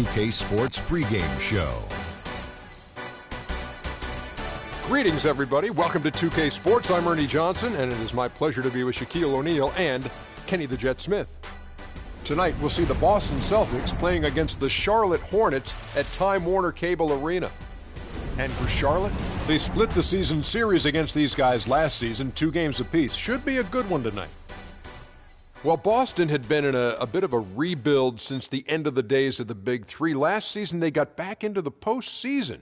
2K Sports pregame show. Greetings, everybody. Welcome to 2K Sports. I'm Ernie Johnson, and it is my pleasure to be with Shaquille O'Neal and Kenny the Jet Smith. Tonight, we'll see the Boston Celtics playing against the Charlotte Hornets at Time Warner Cable Arena. And for Charlotte, they split the season series against these guys last season, 2 games apiece. Should be a good one tonight. Well, Boston had been in a bit of a rebuild since the end of the days of the Big Three. Last season, they got back into the postseason.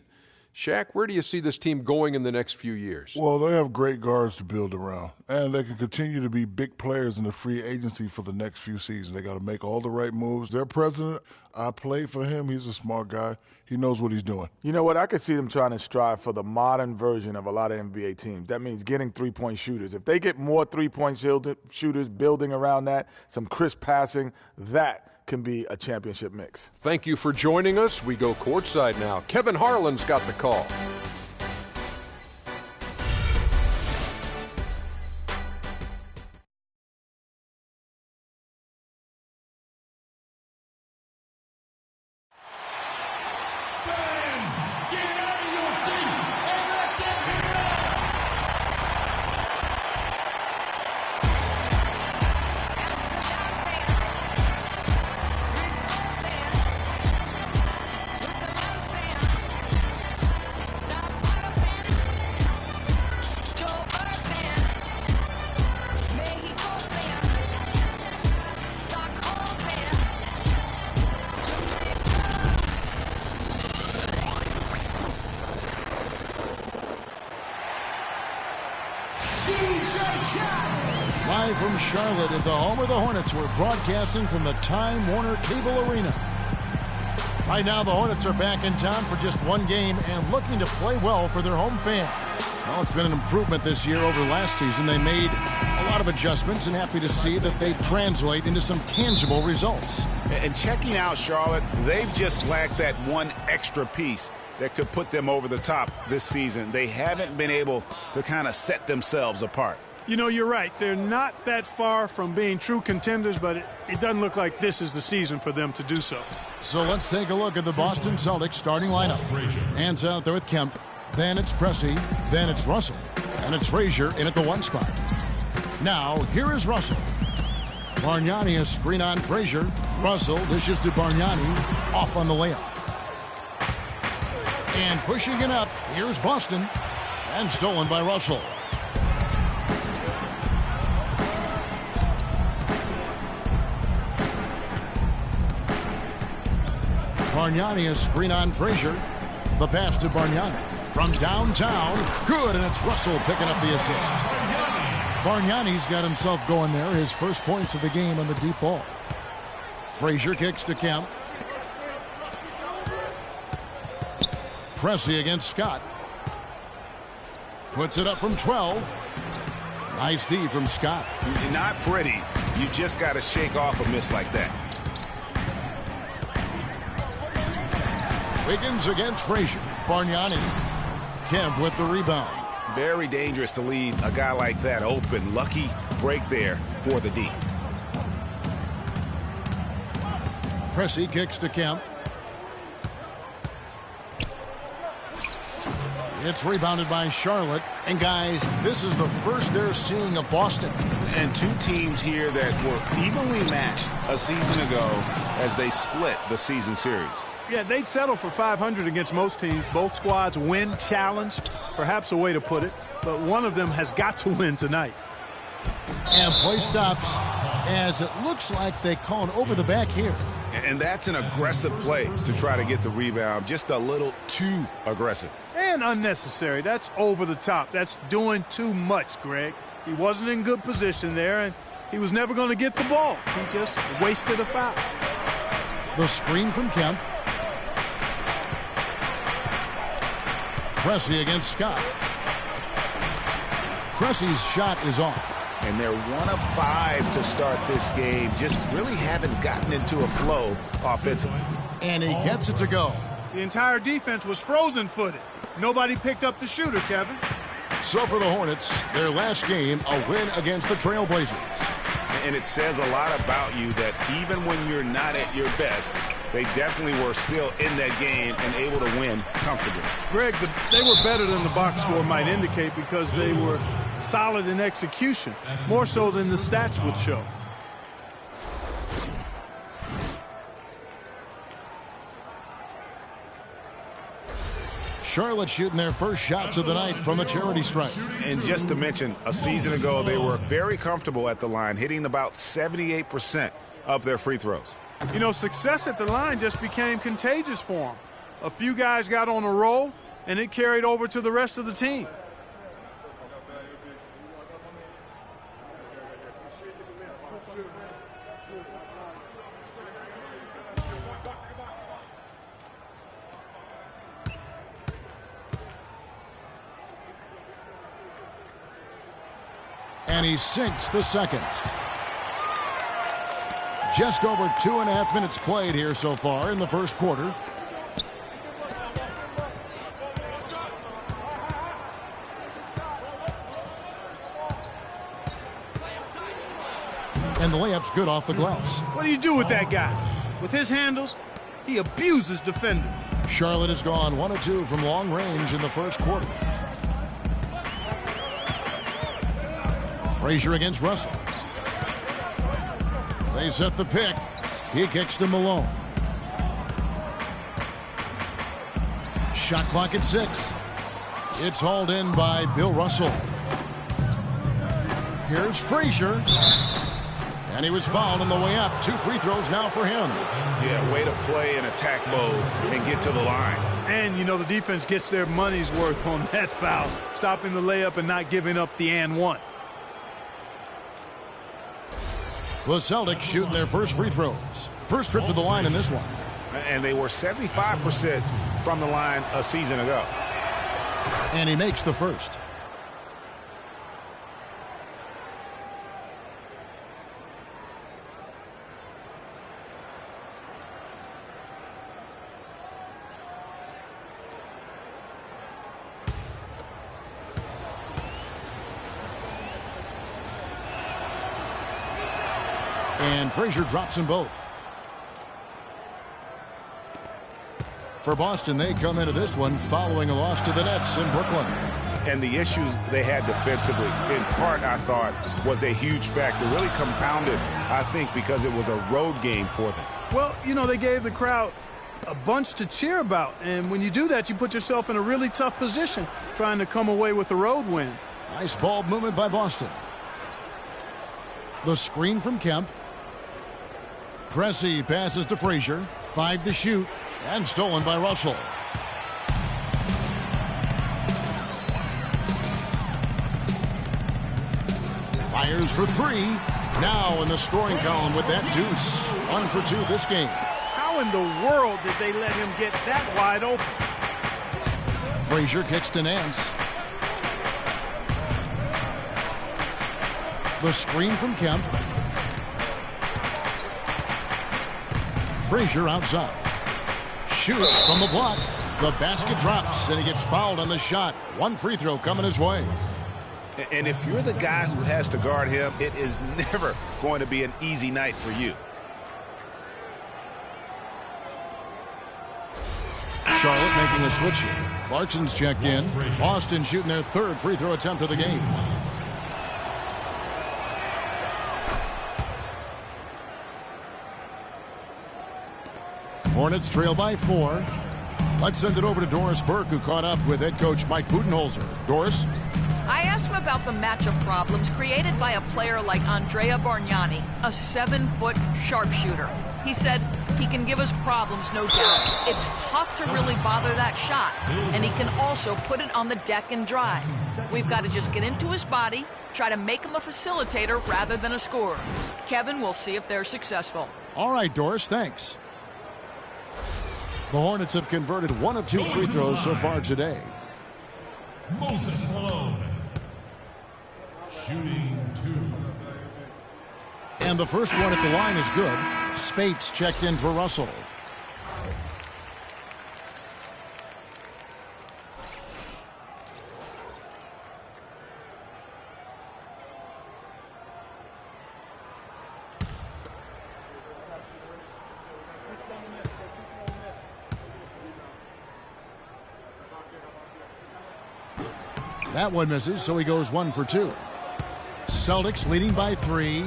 Shaq, where do you see this team going in the next few years? Well, they have great guards to build around, and they can continue to be big players in the free agency for the next few seasons. They got to make all the right moves. Their president, I played for him. He's a smart guy. He knows what he's doing. You know what? I could see them trying to strive for the modern version of a lot of NBA teams. That means getting three-point shooters. If they get more three-point shooters building around that, some crisp passing, that can be a championship mix. Thank you for joining us. We go courtside now. Kevin Harlan's got the call. Live from Charlotte at the home of the Hornets, we're broadcasting from the Time Warner Cable Arena. Right now, the Hornets are back in town for just one game and looking to play well for their home fans. Well, it's been an improvement this year over last season. They made a lot of adjustments and happy to see that they translate into some tangible results. And checking out Charlotte, they've just lacked that one extra piece that could put them over the top this season. They haven't been able to kind of set themselves apart. You know, you're right. They're not that far from being true contenders, but it doesn't look like this is the season for them to do so. So let's take a look at the Boston Celtics starting lineup. Hands out there with Kemp. Then it's Pressey. Then it's Russell. And it's Frazier in at the 1 spot. Now, here is Russell. Bargnani a screen on Frazier. Russell dishes to Bargnani. Off on the layup. And pushing it up, here's Boston. And stolen by Russell. Bargnani a screen on Frazier. The pass to Bargnani. From downtown. Good, and it's Russell picking up the assist. Bargnani's got himself going there. His first points of the game on the deep ball. Frazier kicks to Kemp. Pressey against Scott. Puts it up from 12. Nice D from Scott. Not pretty. You just got to shake off a miss like that. Wiggins against Frazier. Bargnani. Kemp with the rebound. Very dangerous to leave a guy like that open. Lucky break there for the D. Pressey kicks to Kemp. It's rebounded by Charlotte. And guys, this is the first they're seeing of Boston. And 2 teams here that were evenly matched a season ago as they split the season series. Yeah, they'd settle for 500 against most teams. Both squads win, challenge, perhaps a way to put it. But one of them has got to win tonight. And play stops as it looks like they call it over the back here. And that's an aggressive play to try to get the rebound. Just a little too aggressive. And unnecessary. That's over the top. That's doing too much, Greg. He wasn't in good position there, and he was never going to get the ball. He just wasted a foul. The screen from Kemp. Pressey against Scott. Pressey's shot is off. And they're 1 of 5 to start this game. Just really haven't gotten into a flow offensively. And he gets it to go. The entire defense was frozen-footed. Nobody picked up the shooter, Kevin. So for the Hornets, their last game, a win against the Trailblazers. And it says a lot about you that even when you're not at your best, they definitely were still in that game and able to win comfortably. Greg, they were better than the box score might indicate because they were solid in execution, more so than the stats would show. Charlotte shooting their first shots of the night from the charity stripe. And just to mention, a season ago, they were very comfortable at the line, hitting about 78% of their free throws. You know, success at the line just became contagious for them. A few guys got on a roll, and it carried over to the rest of the team. And he sinks the second. Just over 2.5 minutes played here so far in the first quarter. And the layup's good off the glass. What do you do with that guy? With his handles, he abuses defenders. Charlotte has gone 1 of 2 from long range in the first quarter. Frazier against Russell. They set the pick. He kicks to Malone. Shot clock at 6. It's hauled in by Bill Russell. Here's Frazier. And he was fouled on the way up. 2 free throws now for him. Yeah, way to play in attack mode and get to the line. And, you know, the defense gets their money's worth on that foul, stopping the layup and not giving up the and one. The Celtics shooting their first free throws. First trip to the line in this one. And they were 75% from the line a season ago. And he makes the first. And Frazier drops them both. For Boston, they come into this one following a loss to the Nets in Brooklyn. And the issues they had defensively, in part, I thought, was a huge factor. Really compounded, I think, because it was a road game for them. Well, you know, they gave the crowd a bunch to cheer about. And when you do that, you put yourself in a really tough position trying to come away with a road win. Nice ball movement by Boston. The screen from Kemp. Pressey passes to Frazier. 5 to shoot. And stolen by Russell. Fires for 3. Now in the scoring column with that deuce. 1 for 2 this game. How in the world did they let him get that wide open? Frazier kicks to Nance. The screen from Kemp. Frazier outside. Shoots from the block. The basket drops, and he gets fouled on the shot. 1 free throw coming his way. And if you're the guy who has to guard him, it is never going to be an easy night for you. Charlotte making a switch here. Clarkson's checked in. Boston shooting their 3rd free throw attempt of the game. Hornets trail by 4. Let's send it over to Doris Burke, who caught up with head coach Mike Budenholzer. Doris? I asked him about the matchup problems created by a player like Andrea Bargnani, a 7-foot sharpshooter. He said he can give us problems, no doubt. It's tough to really bother that shot, and he can also put it on the deck and drive. We've got to just get into his body, try to make him a facilitator rather than a scorer. Kevin, we'll see if they're successful. All right, Doris, thanks. The Hornets have converted 1 of 2 free throws so far today. Moses Malone, shooting 2. And the first one at the line is good. Spates checked in for Russell. That one misses, so he goes 1 for 2. Celtics leading by 3.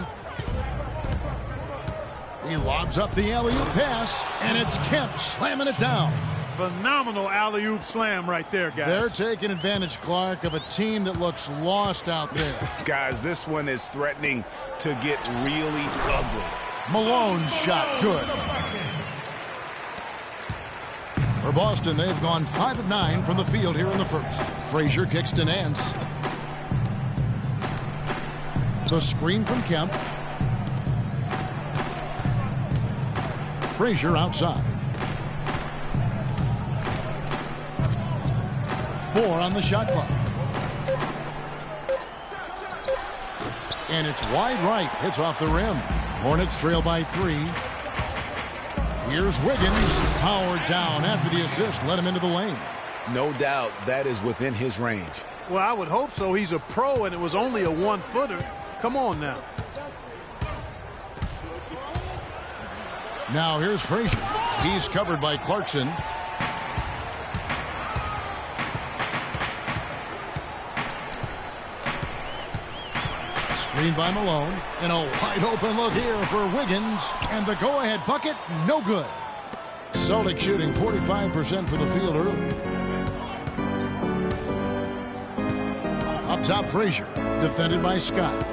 He lobs up the alley-oop pass, and it's Kemp slamming it down. Phenomenal alley-oop slam right there, guys. They're taking advantage, Clark, of a team that looks lost out there. Guys, this one is threatening to get really ugly. Malone's shot good. For Boston, they've gone 5 of 9 from the field here in the first. Frazier kicks to Nance. The screen from Kemp. Frazier outside. 4 on the shot clock. And it's wide right. Hits off the rim. Hornets trail by 3. Here's Wiggins. Powered down after the assist. Let him into the lane. No doubt that is within his range. Well, I would hope so. He's a pro, and it was only a 1-footer. Come on now. Now here's Frazier. He's covered by Clarkson. Screen by Malone. And a wide open look here for Wiggins. And the go-ahead bucket, no good. Celtics shooting 45% for the field early. Up top, Frazier. Defended by Scott.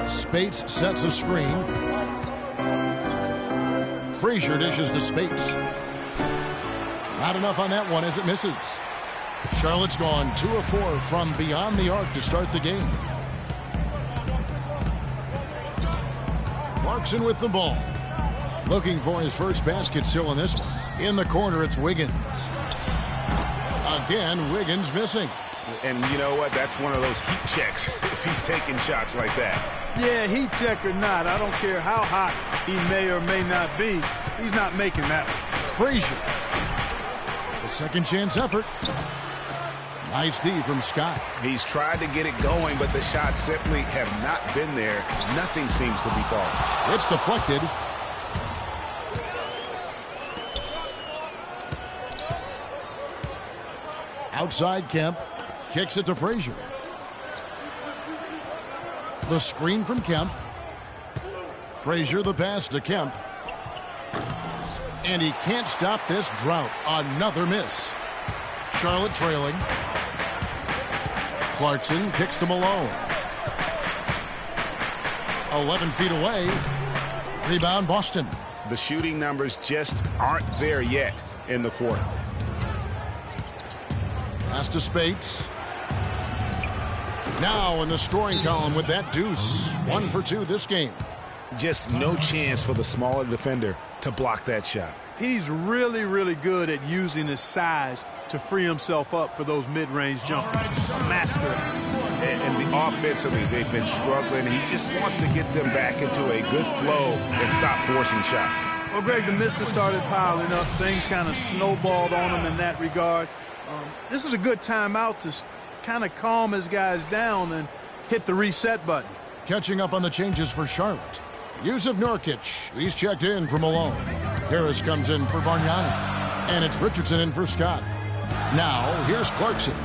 Spates sets a screen. Frazier dishes to Spates. Not enough on that one as it misses. Charlotte's gone 2 of 4 from beyond the arc to start the game. Clarkson with the ball. Looking for his first basket still in this one. In the corner, it's Wiggins. Again, Wiggins missing. And you know what? That's one of those heat checks if he's taking shots like that. Yeah, heat check or not, I don't care how hot he may or may not be. He's not making that one. Frazier. The second chance effort. Nice D from Scott. He's tried to get it going, but the shots simply have not been there. Nothing seems to be falling. It's deflected. Outside Kemp. Kicks it to Frazier. The screen from Kemp. Frazier the pass to Kemp. And he can't stop this drought. Another miss. Charlotte trailing. Clarkson kicks to Malone. 11 feet away. Rebound Boston. The shooting numbers just aren't there yet in the quarter. Pass to Spates. Now in the scoring column with that deuce. 1 for 2 this game. Just no chance for the smaller defender to block that shot. He's really, really good at using his size to free himself up for those mid-range jumpers. A master. And offensively, they've been struggling. He just wants to get them back into a good flow and stop forcing shots. Well, Greg, the misses started piling up. Things kind of snowballed on him in that regard. This is a good timeout to kind of calm his guys down and hit the reset button. Catching up on the changes for Charlotte. Yusuf Nurkic. He's checked in for Malone. Harris comes in for Bargnani. And it's Richardson in for Scott. Now, here's Clarkson.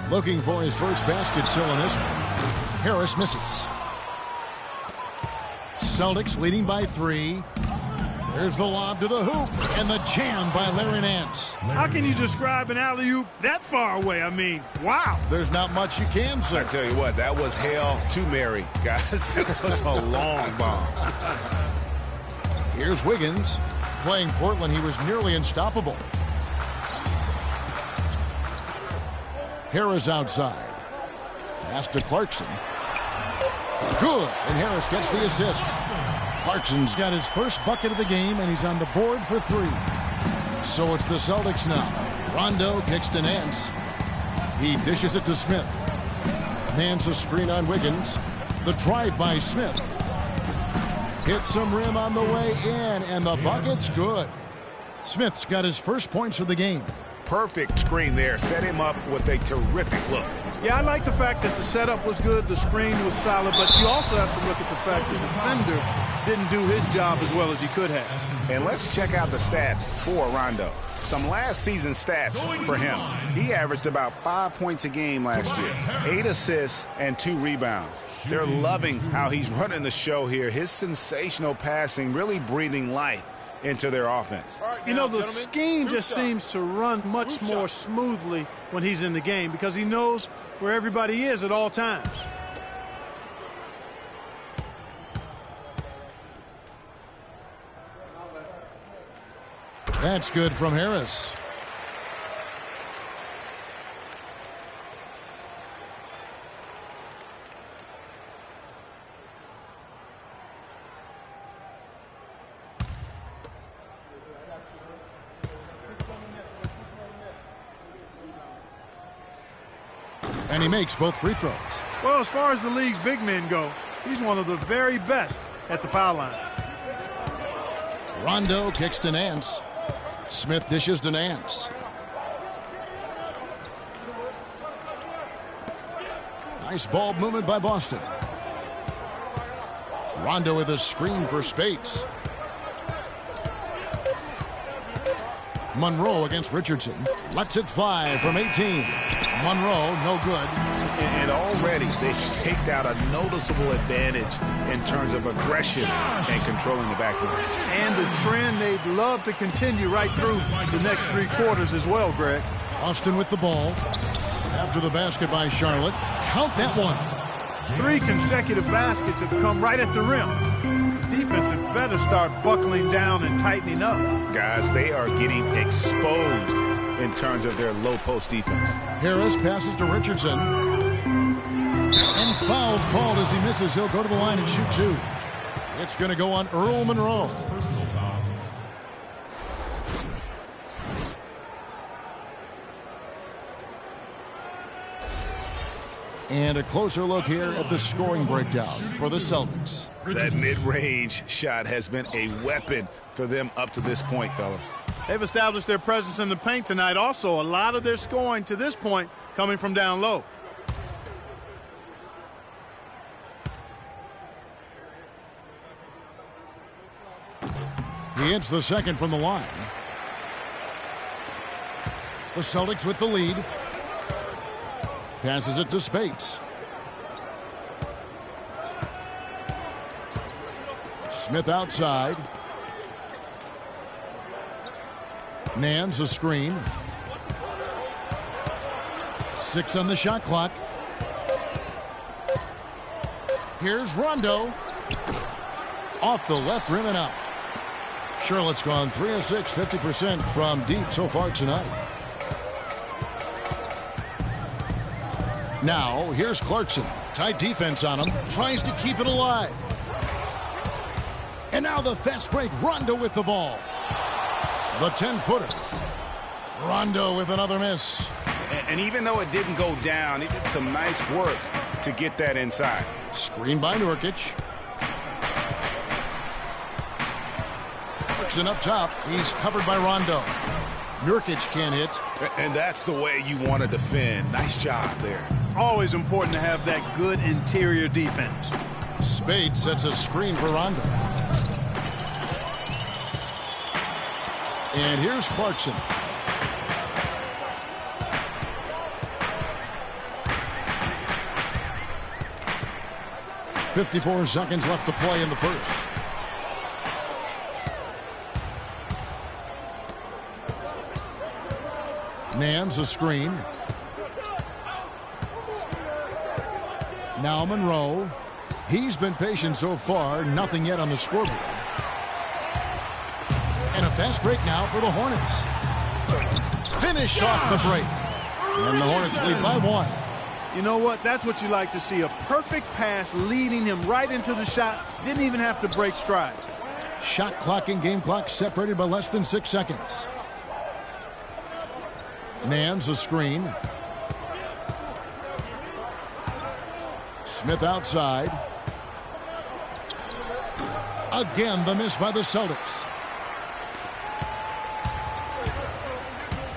Looking for his first basket still in this one. Harris misses. Celtics leading by 3. There's the lob to the hoop. And the jam by Larry Nance. How can you describe an alley-oop that far away? I mean, wow. There's not much you can say. I tell you what, that was hell to Mary, guys. That was a long bomb. Here's Wiggins. Playing Portland, he was nearly unstoppable. Harris outside. Pass to Clarkson. Good. And Harris gets the assist. Clarkson's got his first bucket of the game, and he's on the board for 3. So it's the Celtics now. Rondo kicks to Nance. He dishes it to Smith. Nance a screen on Wiggins. The drive by Smith. Hits some rim on the way in, and the bucket's good. Smith's got his first points of the game. Perfect screen there. Set him up with a terrific look. Yeah, I like the fact that the setup was good, the screen was solid, but you also have to look at the fact that the defender didn't do his job as well as he could have. And let's check out the stats for Rondo. Some last season stats for him. He averaged about 5 points a game last year, 8 assists and 2 rebounds. They're loving how he's running the show here. His sensational passing really breathing life into their offense. You know, the scheme just seems to run much more smoothly when he's in the game because he knows where everybody is at all times. That's good from Harris. And he makes both free throws. Well, as far as the league's big men go, he's one of the very best at the foul line. Rondo kicks to Nance. Smith dishes to Nance. Nice ball movement by Boston. Rondo with a screen for Spates. Monroe against Richardson. Lets it fly from 18. Monroe, no good. And already they've staked out a noticeable advantage in terms of aggression and controlling the backboard. And the trend they'd love to continue right through the next 3 quarters as well, Greg. Austin with the ball. After the basket by Charlotte. Count that one. 3 consecutive baskets have come right at the rim. Defense had better start buckling down and tightening up. Guys, they are getting exposed in terms of their low post defense. Harris passes to Richardson. And foul called as he misses. He'll go to the line and shoot 2. It's going to go on Earl Monroe. And a closer look here at the scoring breakdown for the Celtics. That mid-range shot has been a weapon for them up to this point, fellas. They've established their presence in the paint tonight. Also, a lot of their scoring to this point coming from down low. He hits the second from the line. The Celtics with the lead. Passes it to Spates. Smith outside. Nance a screen. 6 on the shot clock. Here's Rondo. Off the left rim and out. Charlotte's gone 3 of 6, 50% from deep so far tonight. Now, here's Clarkson. Tight defense on him. Tries to keep it alive. And now the fast break. Rondo with the ball. The 10-footer. Rondo with another miss. And even though it didn't go down, he did some nice work to get that inside. Screen by Nurkic. Clarkson up top. He's covered by Rondo. Nurkic can't hit. And that's the way you want to defend. Nice job there. Always important to have that good interior defense. Spade sets a screen for Rondo. And here's Clarkson. .54 seconds left to play in the first. Nance a screen. Now Monroe. He's been patient so far. Nothing yet on the scoreboard. And a fast break now for the Hornets. Finished off the break. And the Hornets lead by 1. You know what? That's what you like to see. A perfect pass leading him right into the shot. Didn't even have to break stride. Shot clock and game clock separated by less than 6 seconds. Nance a screen. Smith outside. Again, the miss by the Celtics.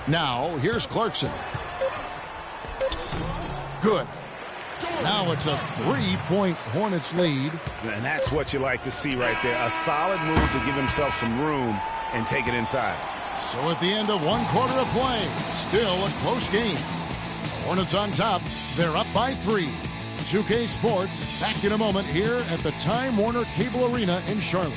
Now, here's Clarkson. Good. Now it's a 3-point Hornets lead. And that's what you like to see right there. A solid move to give himself some room and take it inside. So at the end of one quarter of play, still a close game. Hornets on top. They're up by 3. 2K Sports back in a moment here at the Time Warner Cable Arena in Charlotte.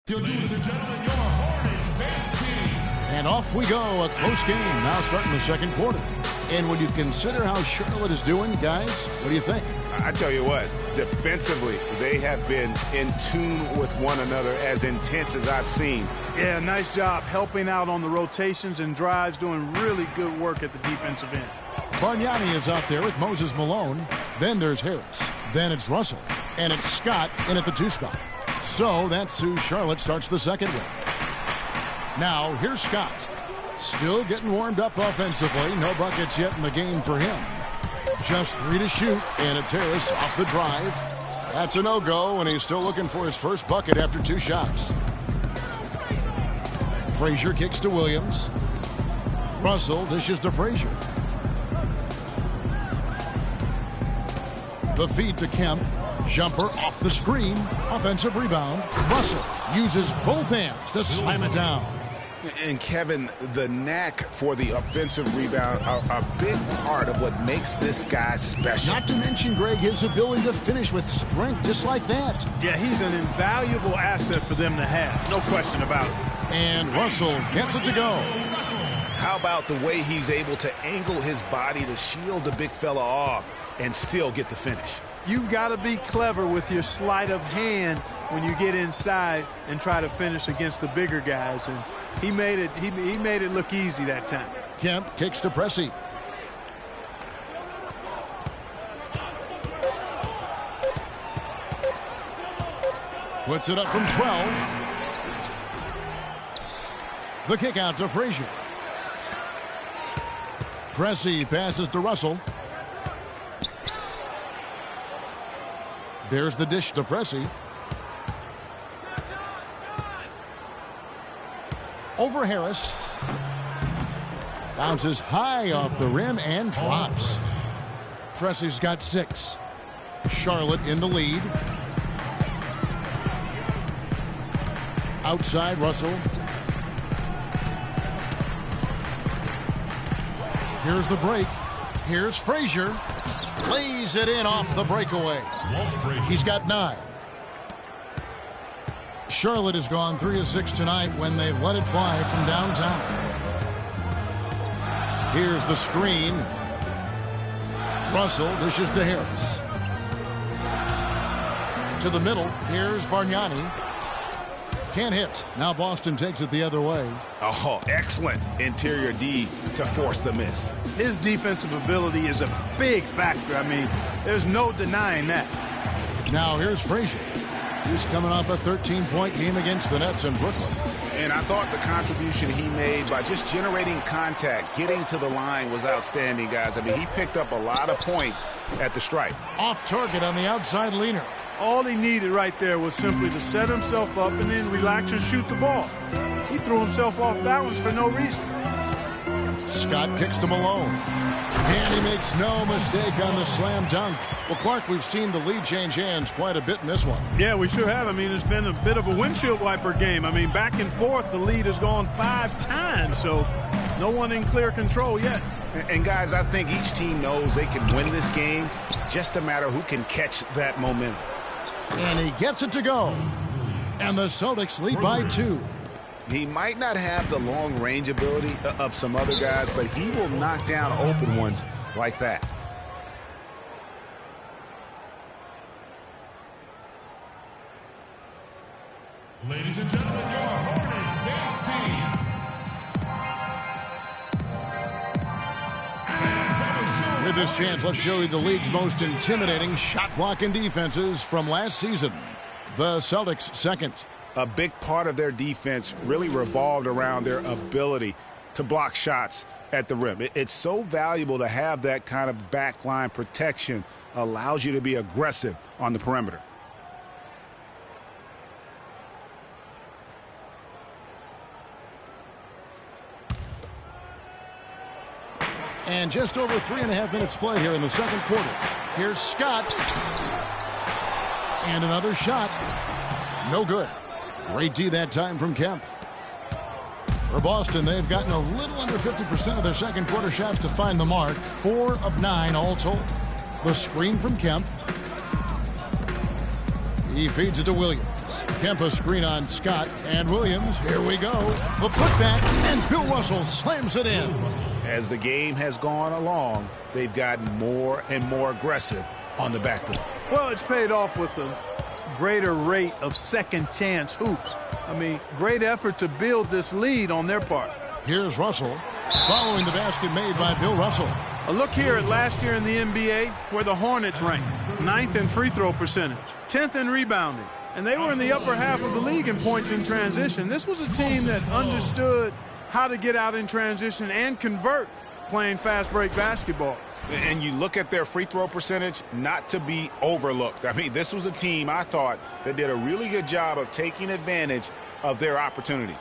Ladies and gentlemen, your Hornets dance team. And off we go. A close game now starting the second quarter. And when you consider how Charlotte is doing, guys, what do you think? I tell you what, defensively, they have been in tune with one another, as intense as I've seen. Yeah, nice job helping out on the rotations and drives, doing really good work at the defensive end. Bargnani is out there with Moses Malone. Then there's Harris. Then it's Russell. And it's Scott in at the 2 spot. So that's who Charlotte starts the second with. Now, here's Scott. Still getting warmed up offensively. No buckets yet in the game for him. Just 3 to shoot, and it's Harris off the drive. That's a no-go, and he's still looking for his first bucket after 2 shots. Frazier kicks to Williams. Russell dishes to Frazier. The feed to Kemp. Jumper off the screen. Offensive rebound. Russell uses both hands to slam it down. And Kevin, the knack for the offensive rebound are a big part of what makes this guy special. Not to mention, Greg, his ability to finish with strength just like that. Yeah, he's an invaluable asset for them to have. No question about it. And Russell gets it to go. How about the way he's able to angle his body to shield the big fella off and still get the finish? You've got to be clever with your sleight of hand when you get inside and try to finish against the bigger guys. And he made it look easy that time. Kemp kicks to Pressey. Puts it up from 12. The kick out to Frazier. Pressey passes to Russell. There's the dish to Pressey. Over Harris. Bounces high off the rim and drops. Pressey's got 6. Charlotte in the lead. Outside Russell. Here's the break. Here's Frazier. Lays it in off the breakaway. He's got 9. Charlotte has gone 3 of 6 tonight when they've let it fly from downtown. Here's the screen. Russell dishes to Harris. To the middle. Here's Bargnani. Can't hit. Now Boston takes it the other way. Oh, excellent interior D to force the miss. His defensive ability is a big factor. I mean, there's no denying that. Now here's Frazier. He's coming off a 13-point game against the Nets in Brooklyn. And I thought the contribution he made by just generating contact, getting to the line was outstanding, guys. I mean, he picked up a lot of points at the stripe. Off target on the outside leaner. All he needed right there was simply to set himself up and then relax and shoot the ball. He threw himself off balance for no reason. Scott kicks to Malone. And he makes no mistake on the slam dunk. Well, Clark, we've seen the lead change hands quite a bit in this one. Yeah, we sure have. I mean, it's been a bit of a windshield wiper game. I mean, back and forth, the lead has gone 5 times, so no one in clear control yet. And guys, I think each team knows they can win this game. Just a matter who can catch that momentum. And he gets it to go. And the Celtics lead by 2. He might not have the long-range ability of some other guys, but he will knock down open ones like that. Ladies and gentlemen, your Hornets dance team. With this chance, let's show you the league's most intimidating shot-blocking defenses from last season. The Celtics second. A big part of their defense really revolved around their ability to block shots at the rim. It's so valuable to have that kind of backline protection. Allows you to be aggressive on the perimeter. And just over 3.5 minutes played here in the second quarter. Here's Scott. And another shot. No good. Great D that time from Kemp. For Boston, they've gotten a little under 50% of their second quarter shots to find the mark. 4 of 9 all told. The screen from Kemp. He feeds it to Williams. Kemp a screen on Scott. And Williams, here we go. The putback, and Bill Russell slams it in. As the game has gone along, they've gotten more and more aggressive on the backboard. Well, it's paid off with a greater rate of second chance hoops. I mean, great effort to build this lead on their part. Here's Russell following the basket made by Bill Russell. A look here at last year in the NBA where the Hornets ranked 9th in free throw percentage, 10th in rebounding, and they were in the upper half of the league in points in transition. This was a team that understood how to get out in transition and convert playing fast break basketball. And you look at their free throw percentage, not to be overlooked. I mean, this was a team, I thought, that did a really good job of taking advantage of their opportunities.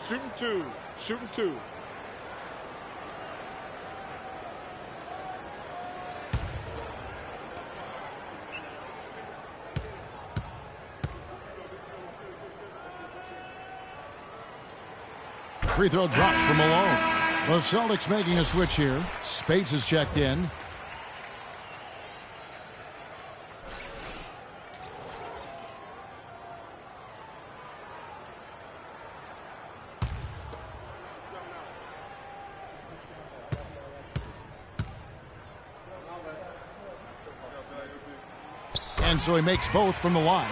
Shooting two. Shooting two. Free throw drops from Malone. The Celtics making a switch here. Spates is checked in. And so he makes both from the line.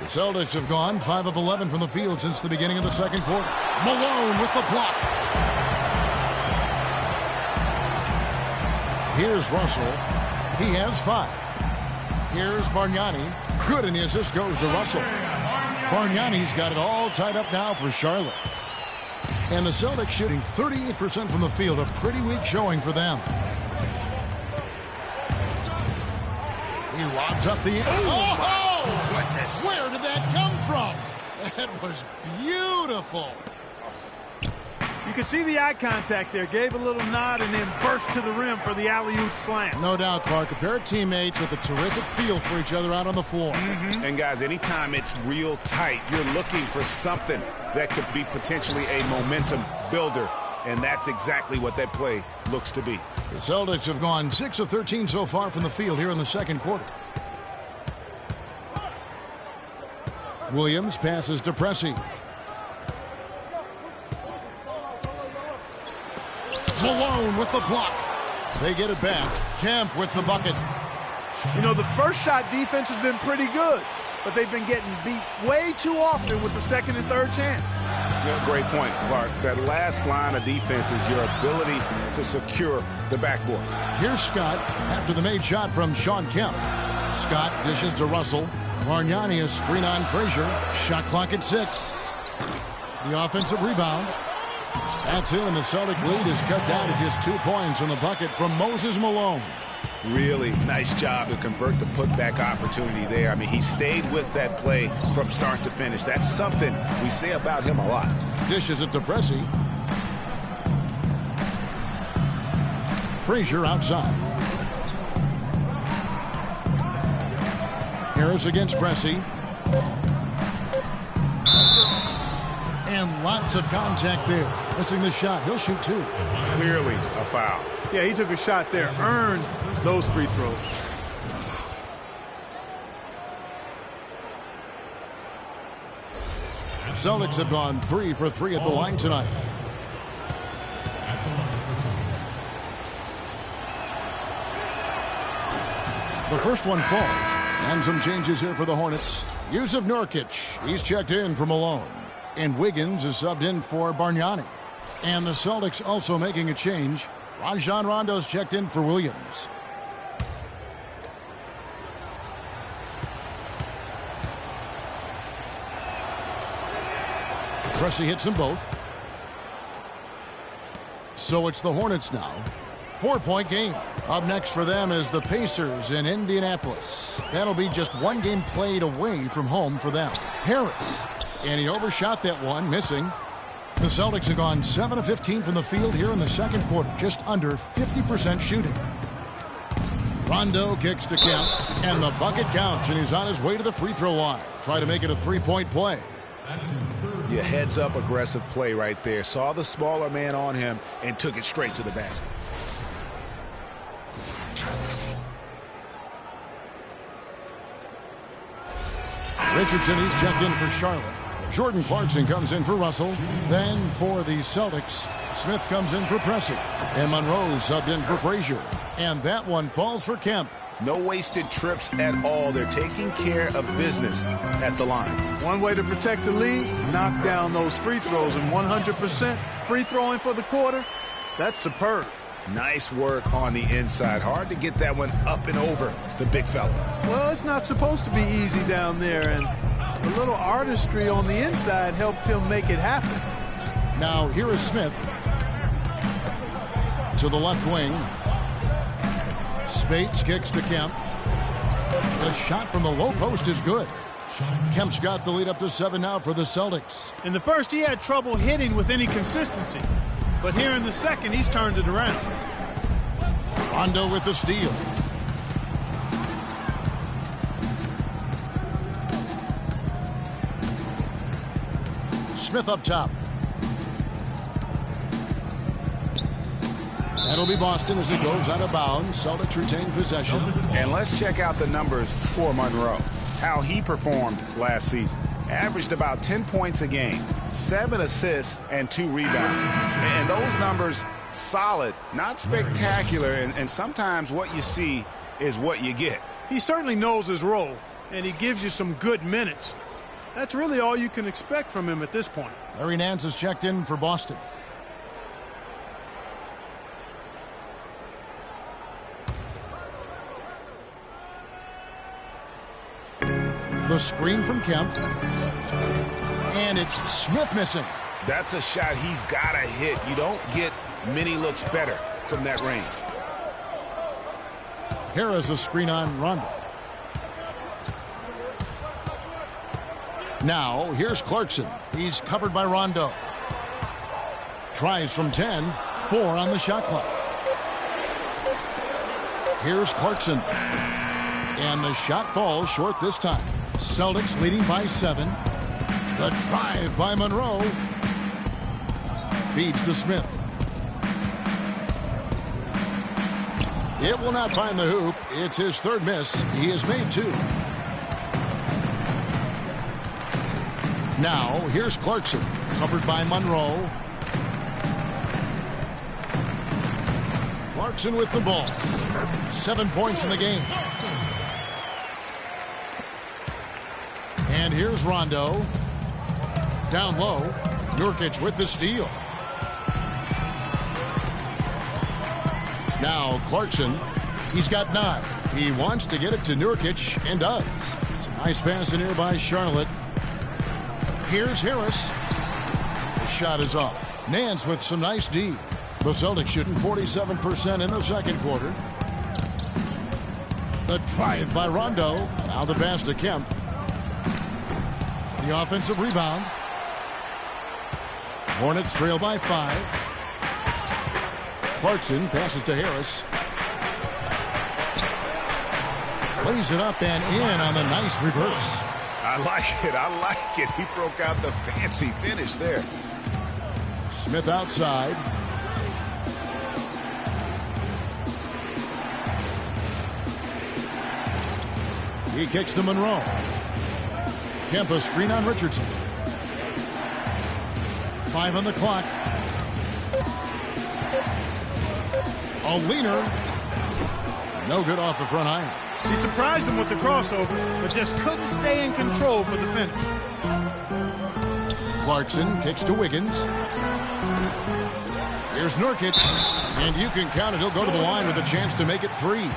The Celtics have gone 5 of 11 from the field since the beginning of the second quarter. Malone with the block. Here's Russell. He has 5. Here's Bargnani. Good, and the assist goes to Russell. Bargnani's got it all tied up now for Charlotte. And the Celtics shooting 38% from the field. A pretty weak showing for them. He lobs up the... Oh, goodness. Where did that come from? That was beautiful. You could see the eye contact there. Gave a little nod and then burst to the rim for the alley-oop slam. No doubt, Clark. A pair of teammates with a terrific feel for each other out on the floor. And, guys, anytime it's real tight, you're looking for something that could be potentially a momentum builder. And that's exactly what that play looks to be. The Celtics have gone 6 of 13 so far from the field here in the second quarter. Williams passes to Pressey. Malone with the block. They get it back. Kemp with the bucket. You know, the first shot defense has been pretty good, but they've been getting beat way too often with the second and third chance. Yeah, great point, Clark. That last line of defense is your ability to secure the backboard. Here's Scott after the made shot from Shawn Kemp. Scott dishes to Russell. Bargnani a screen on Frazier. Shot clock at 6. The offensive rebound. That's it, and the Celtic lead is cut down to just 2 points on the bucket from Moses Malone. Really nice job to convert the putback opportunity there. I mean, he stayed with that play from start to finish. That's something we say about him a lot. Dishes it to Pressey. Frazier outside. Harris against Pressey. And lots of contact there. Missing the shot. He'll shoot 2. Clearly a foul. Yeah, he took a shot there. Earned those free throws. Celtics have gone 3 for 3 at the line tonight. The first one falls. And some changes here for the Hornets. Jusuf Nurkic, he's checked in for Malone. And Wiggins is subbed in for Bargnani. And the Celtics also making a change. Rajon Rondo's checked in for Williams. Pressey hits them both. So it's the Hornets now. 4-point game. Up next for them is the Pacers in Indianapolis. That'll be just one game played away from home for them. Harris. And he overshot that one, missing. The Celtics have gone 7 of 15 from the field here in the second quarter. Just under 50% shooting. Rondo kicks to Kemp. And the bucket counts, and he's on his way to the free throw line. Try to make it a 3-point play. Yeah, heads up aggressive play right there. Saw the smaller man on him and took it straight to the basket. Richardson, he's checked in for Charlotte. Jordan Clarkson comes in for Russell. Then for the Celtics, Smith comes in for Pressey. And Monroe subbed in for Frazier. And that one falls for Kemp. No wasted trips at all. They're taking care of business at the line. One way to protect the lead, knock down those free throws. And 100% free throwing for the quarter, that's superb. Nice work on the inside. Hard to get that one up and over the big fella. Well, it's not supposed to be easy down there, and a little artistry on the inside helped him make it happen. Now here is Smith to the left wing. Spates kicks to Kemp. The shot from the low post is good. Kemp's got the lead up to 7 now for the Celtics. In the first, he had trouble hitting with any consistency. But here in the second, he's turned it around. Rondo with the steal. Smith up top. That'll be Boston as it goes out of bounds. Celtics retain possession. And let's check out the numbers for Monroe. How he performed last season. Averaged about 10 points a game, 7 assists, and 2 rebounds. And those numbers, solid, not spectacular, and sometimes what you see is what you get. He certainly knows his role, and he gives you some good minutes. That's really all you can expect from him at this point. Larry Nance is checked in for Boston. The screen from Kemp. And it's Smith missing. That's a shot he's got to hit. You don't get many looks better from that range. Harris a screen on Rondo. Now here's Clarkson. He's covered by Rondo. Tries from 10. 4 on the shot clock. Here's Clarkson. And the shot falls short this time. Celtics leading by 7. The drive by Monroe. Feeds to Smith. It will not find the hoop. It's his third miss. He has made 2. Now, here's Clarkson. Covered by Monroe. Clarkson with the ball. 7 points in the game. And here's Rondo. Down low. Nurkic with the steal. Now Clarkson. He's got 9. He wants to get it to Nurkic and does. It's a nice pass in here by Charlotte. Here's Harris. The shot is off. Nance with some nice D. The Celtics shooting 47% in the second quarter. The drive by Rondo. Now the pass to Kemp. The offensive rebound. Hornets trail by 5. Clarkson passes to Harris. Plays it up and in on the nice reverse. I like it. I like it. He broke out the fancy finish there. Smith outside. He kicks to Monroe. Kemp a screen on Richardson. 5 on the clock. A leaner. No good off the front iron. He surprised him with the crossover, but just couldn't stay in control for the finish. Clarkson kicks to Wiggins. Here's Nurkic. And you can count it. He'll go to the line with a chance to make it 3.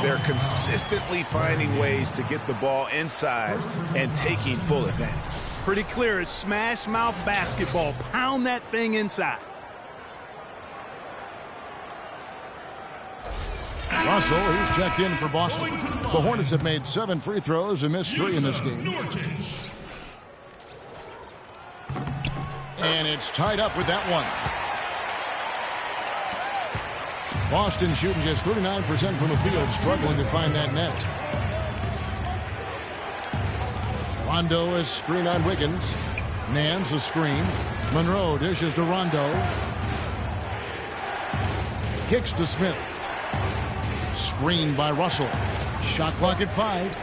They're consistently finding ways to get the ball inside and taking full advantage. Pretty clear. It's smash mouth basketball. Pound that thing inside. Russell, he's checked in for Boston. The Hornets have made 7 free throws and missed 3 in this game. And it's tied up with that one. Boston shooting just 39% from the field, struggling to find that net. Rondo is screen on Wiggins. Nance a screen. Monroe dishes to Rondo. Kicks to Smith. Screened by Russell. Shot clock at 5.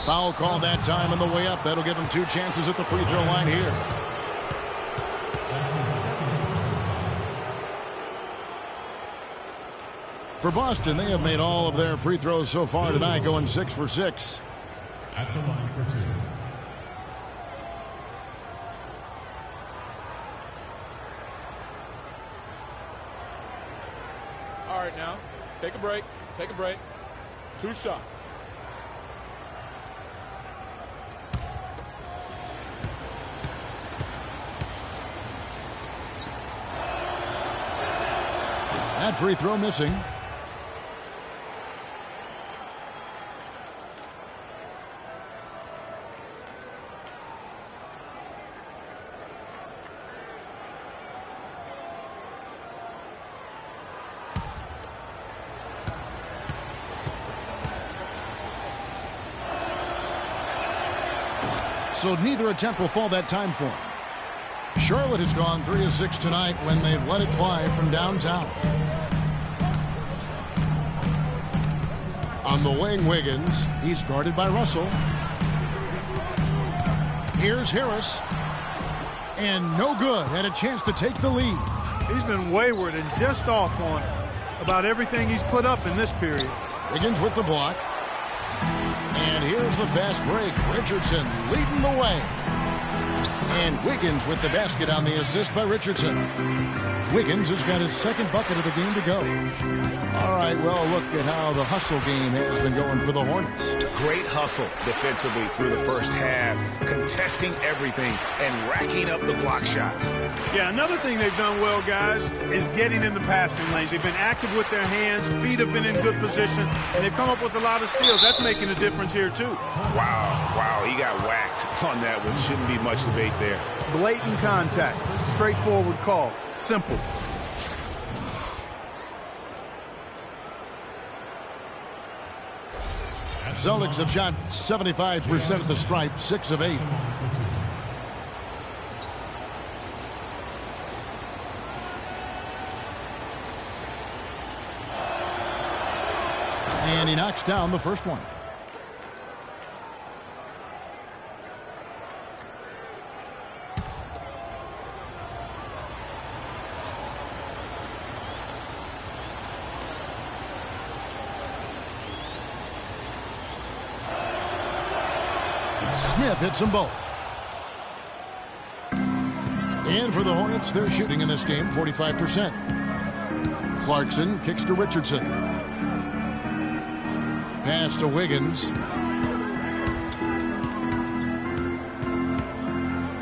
Foul call that time on the way up. That'll give him 2 chances at the free throw line here. For Boston, they have made all of their free throws so far tonight, going 6 for 6. At the line for 2. All right, now, take a break. Take a break. 2 shots. That free throw missing. So neither attempt will fall that time for him. Charlotte has gone 3 of 6 tonight when they've let it fly from downtown. On the wing, Wiggins. He's guarded by Russell. Here's Harris. And no good. Had a chance to take the lead. He's been wayward and just off on about everything he's put up in this period. Wiggins with the block. And here's the fast break. Richardson leading the way. And Wiggins with the basket on the assist by Richardson. Wiggins has got his 2nd bucket of the game to go. All right, well, look at how the hustle game has been going for the Hornets. Great hustle defensively through the first half, contesting everything and racking up the block shots. Yeah, another thing they've done well, guys, is getting in the passing lanes. They've been active with their hands, feet have been in good position, and they've come up with a lot of steals. That's making a difference here, too. Wow, he got whacked on that one. Shouldn't be much debate there. Blatant contact. Straightforward call. Simple. Celtics have shot 75% at the stripe, 6 of 8. And he knocks down the first one. Smith hits them both. And for the Hornets, they're shooting in this game 45%. Clarkson kicks to Richardson. Pass to Wiggins.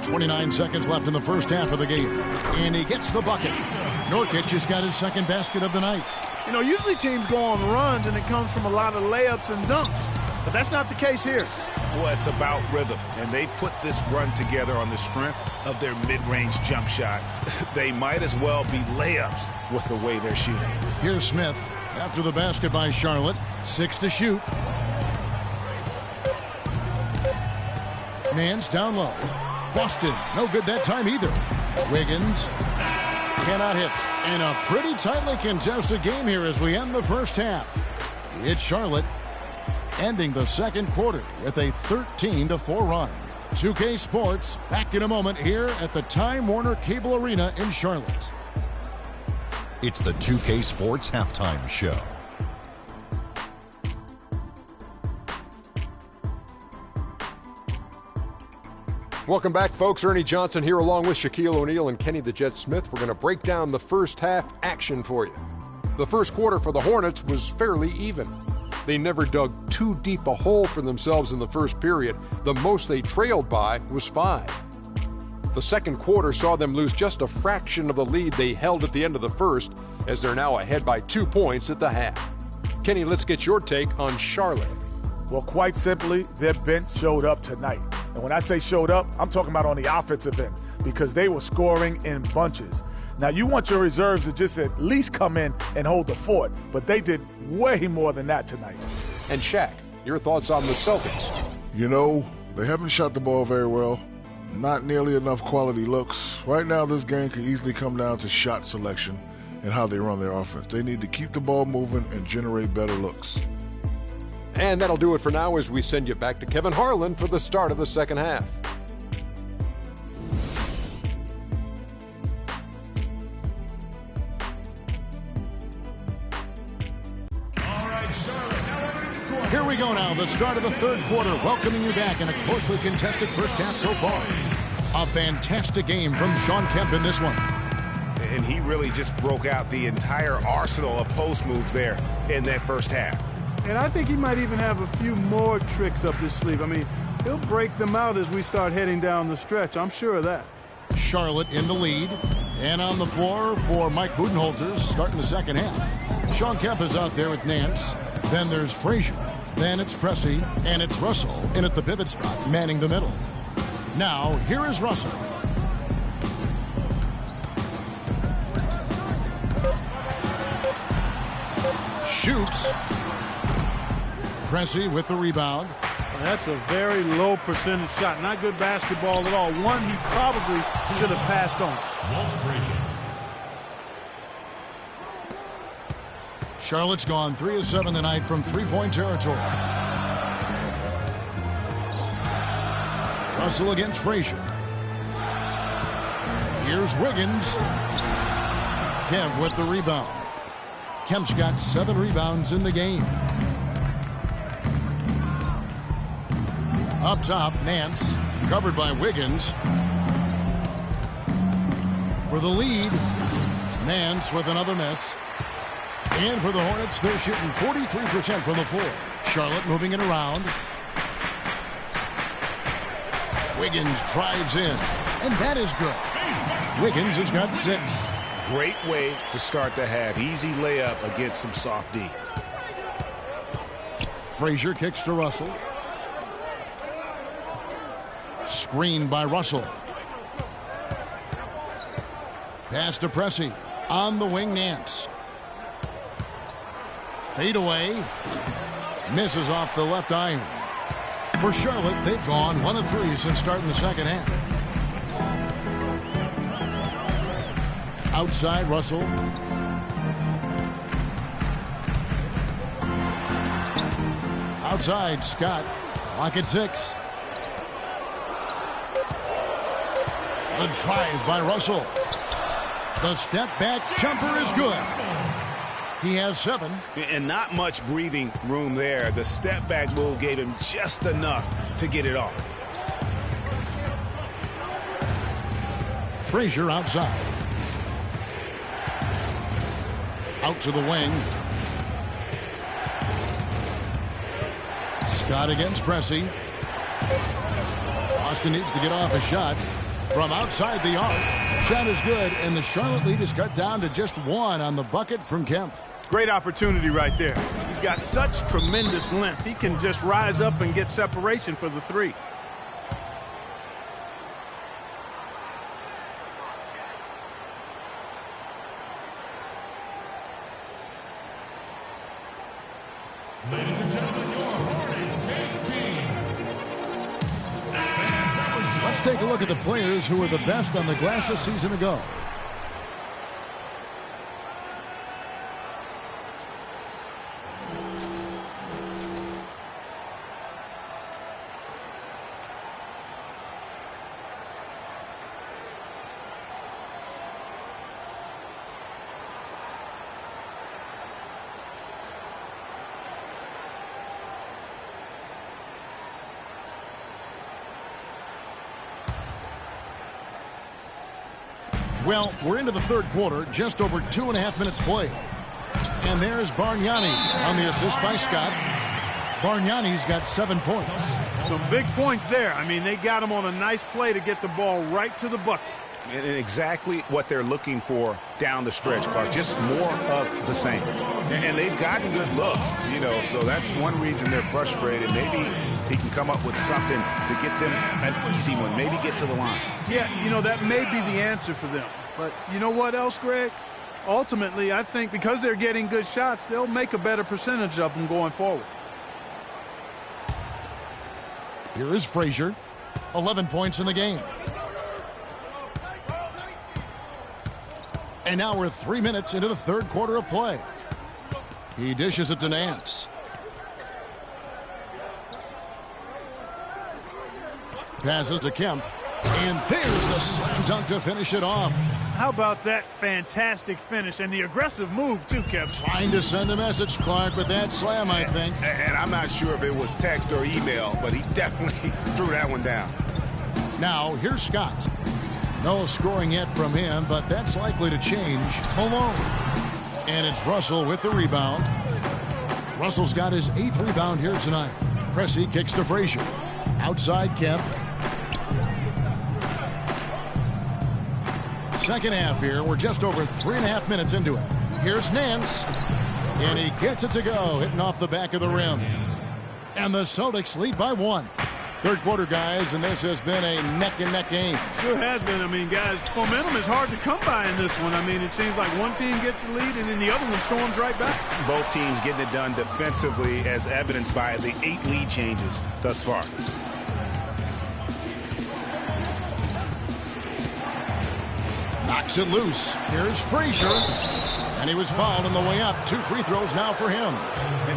29 seconds left in the first half of the game. And he gets the bucket. Nurkic has got his 2nd basket of the night. You know, usually teams go on runs and it comes from a lot of layups and dunks. But that's not the case here. Well, it's about rhythm, and they put this run together on the strength of their mid-range jump shot. They might as well be layups with the way they're shooting. Here's Smith after the basket by Charlotte. 6 to shoot. Nance down low. Boston, no good that time either. Wiggins cannot hit. And a pretty tightly contested game here as we end the first half. It's Charlotte ending the 2nd quarter with a 13-4 run. 2K Sports back in a moment here at the Time Warner Cable Arena in Charlotte. It's the 2K Sports Halftime Show. Welcome back, folks. Ernie Johnson here along with Shaquille O'Neal and Kenny the Jet Smith. We're going to break down the first half action for you. The first quarter for the Hornets was fairly even. They never dug too deep a hole for themselves in the first period. The most they trailed by was 5. The second quarter saw them lose just a fraction of the lead they held at the end of the first, as they're now ahead by 2 points at the half. Kenny, let's get your take on Charlotte. Well, quite simply, their bench showed up tonight. And when I say showed up, I'm talking about on the offensive end, because they were scoring in bunches. Now, you want your reserves to just at least come in and hold the fort, but they did way more than that tonight. And Shaq, your thoughts on the Celtics? You know, they haven't shot the ball very well. Not nearly enough quality looks. Right now, this game can easily come down to shot selection and how they run their offense. They need to keep the ball moving and generate better looks. And that'll do it for now as we send you back to Kevin Harlan for the start of the second half. Here we go now, the start of the third quarter, welcoming you back in a closely contested first half so far. A fantastic game from Shawn Kemp in this one. And he really just broke out the entire arsenal of post moves there in that first half. And I think he might even have a few more tricks up his sleeve. I mean, he'll break them out as we start heading down the stretch. I'm sure of that. Charlotte in the lead. And on the floor for Mike Budenholzer starting the second half. Shawn Kemp is out there with Nance. Then there's Frazier. Then it's Pressey, and it's Russell in at the pivot spot, manning the middle. Now, here is Russell. Shoots. Pressey with the rebound. That's a very low percentage shot. Not good basketball at all. One he probably should have passed on. Walt Frazier. Charlotte's gone 3 of 7 tonight from three-point territory. Russell against Frazier. Here's Wiggins. Kemp with the rebound. Kemp's got 7 rebounds in the game. Up top, Nance, covered by Wiggins. For the lead, Nance with another miss. And for the Hornets, they're shooting 43% from the floor. Charlotte moving it around. Wiggins drives in, and that is good. Wiggins has got 6. Great way to start the half. Easy layup against some soft D. Frazier kicks to Russell. Screened by Russell. Pass to Pressey. On the wing, Nance. Fade away. Misses off the left iron. For Charlotte, they've gone 1 of 3 since starting the second half. Outside, Russell. Outside, Scott. Clock at 6. The drive by Russell. The step back jumper is good. He has 7. And not much breathing room there. The step back move gave him just enough to get it off. Frazier outside. Out to the wing. Scott against Pressey. Austin needs to get off a shot from outside the arc. Shot is good, and the Charlotte lead is cut down to just 1 on the bucket from Kemp. Great opportunity right there. He's got such tremendous length. He can just rise up and get separation for the 3. Ladies and gentlemen, your Hornets takes team. Let's take a look at the players who were the best on the glass a season ago. Well, we're into the third quarter, just over 2.5 minutes played. And there's Bargnani on the assist by Scott. Bargnani's got 7 points. Some big points there. I mean, they got him on a nice play to get the ball right to the bucket. And exactly what they're looking for down the stretch, Clark. Just more of the same. And they've gotten good looks, so that's one reason they're frustrated. Maybe he can come up with something to get them an easy one, maybe get to the line. Yeah, that may be the answer for them. But you know what else, Greg? Ultimately, I think because they're getting good shots, they'll make a better percentage of them going forward. Here is Frazier. 11 points in the game. And now we're 3 minutes into the third quarter of play. He dishes it to Nance. Passes to Kemp. And there's the slam dunk to finish it off. How about that fantastic finish and the aggressive move, too, Kevin? Trying to send a message, Clark, with that slam, I think. And I'm not sure if it was text or email, but he definitely threw that one down. Now, here's Scott. No scoring yet from him, but that's likely to change. Malone. And it's Russell with the rebound. Russell's got his 8th rebound here tonight. Pressey kicks to Frazier. Outside Kemp. Second half here. We're just over 3.5 minutes into it. Here's Nance. And he gets it to go, hitting off the back of the rim. And the Celtics lead by 1. Third quarter, guys, and this has been a neck-and-neck game. Sure has been. I mean, guys, momentum is hard to come by in this one. I mean, it seems like one team gets the lead and then the other one storms right back. Both teams getting it done defensively, as evidenced by the 8 lead changes thus far. Knocks it loose. Here's Frazier. And he was fouled on the way up. 2 free throws now for him.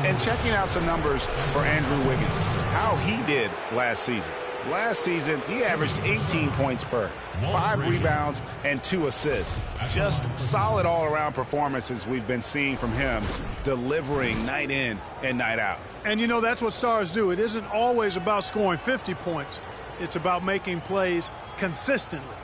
And checking out some numbers for Andrew Wiggins. How he did last season. Last season, he averaged 18 points per, 5 rebounds, and 2 assists. Just solid all-around performances we've been seeing from him, delivering night in and night out. And that's what stars do. It isn't always about scoring 50 points. It's about making plays consistently.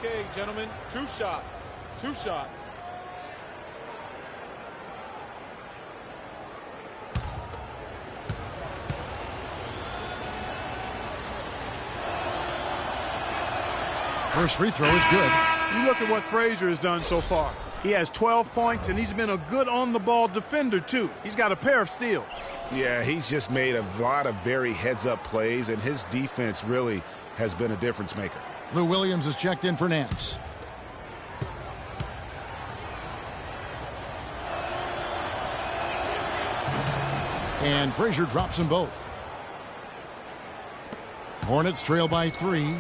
Okay, gentlemen, 2 shots. 2 shots. First free throw is good. You look at what Frazier has done so far. He has 12 points, and he's been a good on-the-ball defender, too. He's got a pair of steals. Yeah, he's just made a lot of very heads-up plays, and his defense really has been a difference maker. Lou Williams is checked in for Nance. And Frazier drops them both. Hornets trail by 3.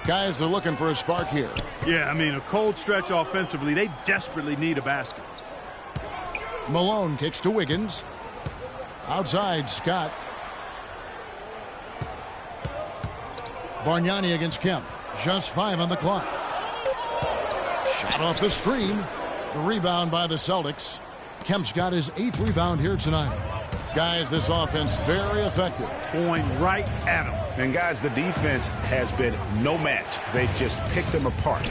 Guys, they're looking for a spark here. Yeah, I mean, a cold stretch offensively. They desperately need a basket. Malone kicks to Wiggins. Outside, Scott. Bargnani against Kemp. Just 5 on the clock. Shot off the screen. The rebound by the Celtics. Kemp's got his 8th rebound here tonight. Guys, this offense very effective. Going right at him. And guys, the defense has been no match. They've just picked them apart.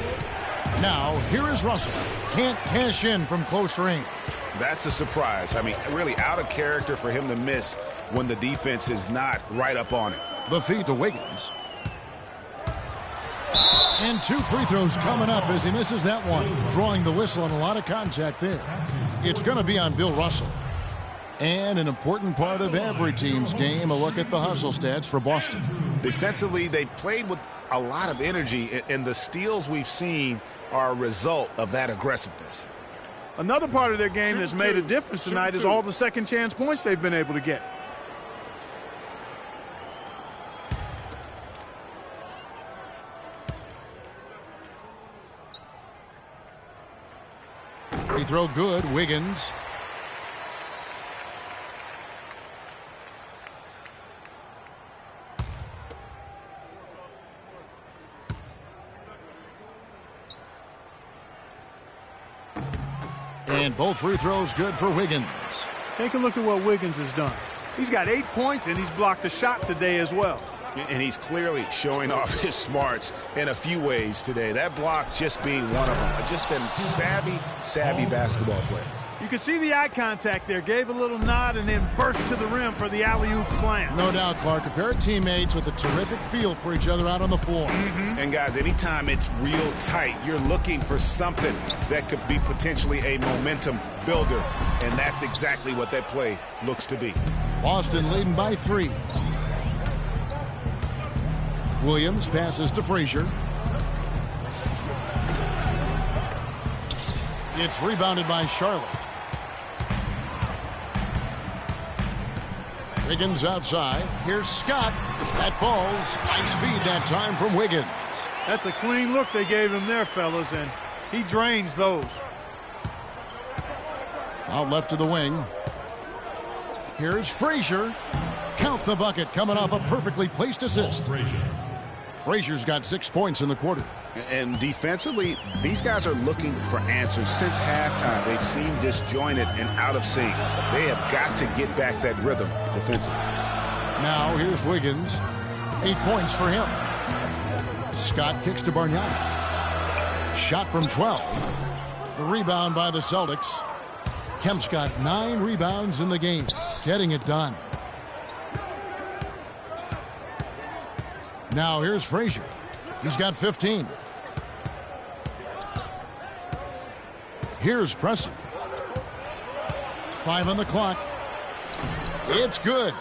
Now, here is Russell. Can't cash in from close range. That's a surprise. I mean, really out of character for him to miss when the defense is not right up on it. The feed to Wiggins. And 2 free throws coming up as he misses that one. Drawing the whistle and a lot of contact there. It's going to be on Bill Russell. And an important part of every team's game, a look at the hustle stats for Boston. Defensively, they played with a lot of energy, and the steals we've seen are a result of that aggressiveness. Another part of their game that's made a difference tonight is all the second chance points they've been able to get. Free throw good, Wiggins. And both free throws good for Wiggins. Take a look at what Wiggins has done. He's got 8 points, and he's blocked a shot today as well. And he's clearly showing off his smarts in a few ways today. That block just being one of them. Just a savvy basketball player. You can see the eye contact there. Gave a little nod and then burst to the rim for the alley-oop slam. No doubt, Clark. A pair of teammates with a terrific feel for each other out on the floor. And, guys, anytime it's real tight, you're looking for something that could be potentially a momentum builder. And that's exactly what that play looks to be. Boston leading by 3. Williams passes to Frazier. It's rebounded by Charlotte. Wiggins outside. Here's Scott. That falls. Nice feed that time from Wiggins. That's a clean look they gave him there, fellas, and he drains those. Out left to the wing. Here's Frazier. Count the bucket coming off a perfectly placed assist. Frazier's got 6 points in the quarter. And defensively, these guys are looking for answers. Since halftime, they've seemed disjointed and out of sync. They have got to get back that rhythm defensively. Now here's Wiggins. 8 points for him. Scott kicks to Bargnani. Shot from 12. The rebound by the Celtics. Kemp's got 9 rebounds in the game. Getting it done. Now here's Frazier. He's got 15. Here's Pressey. 5 on the clock. It's good.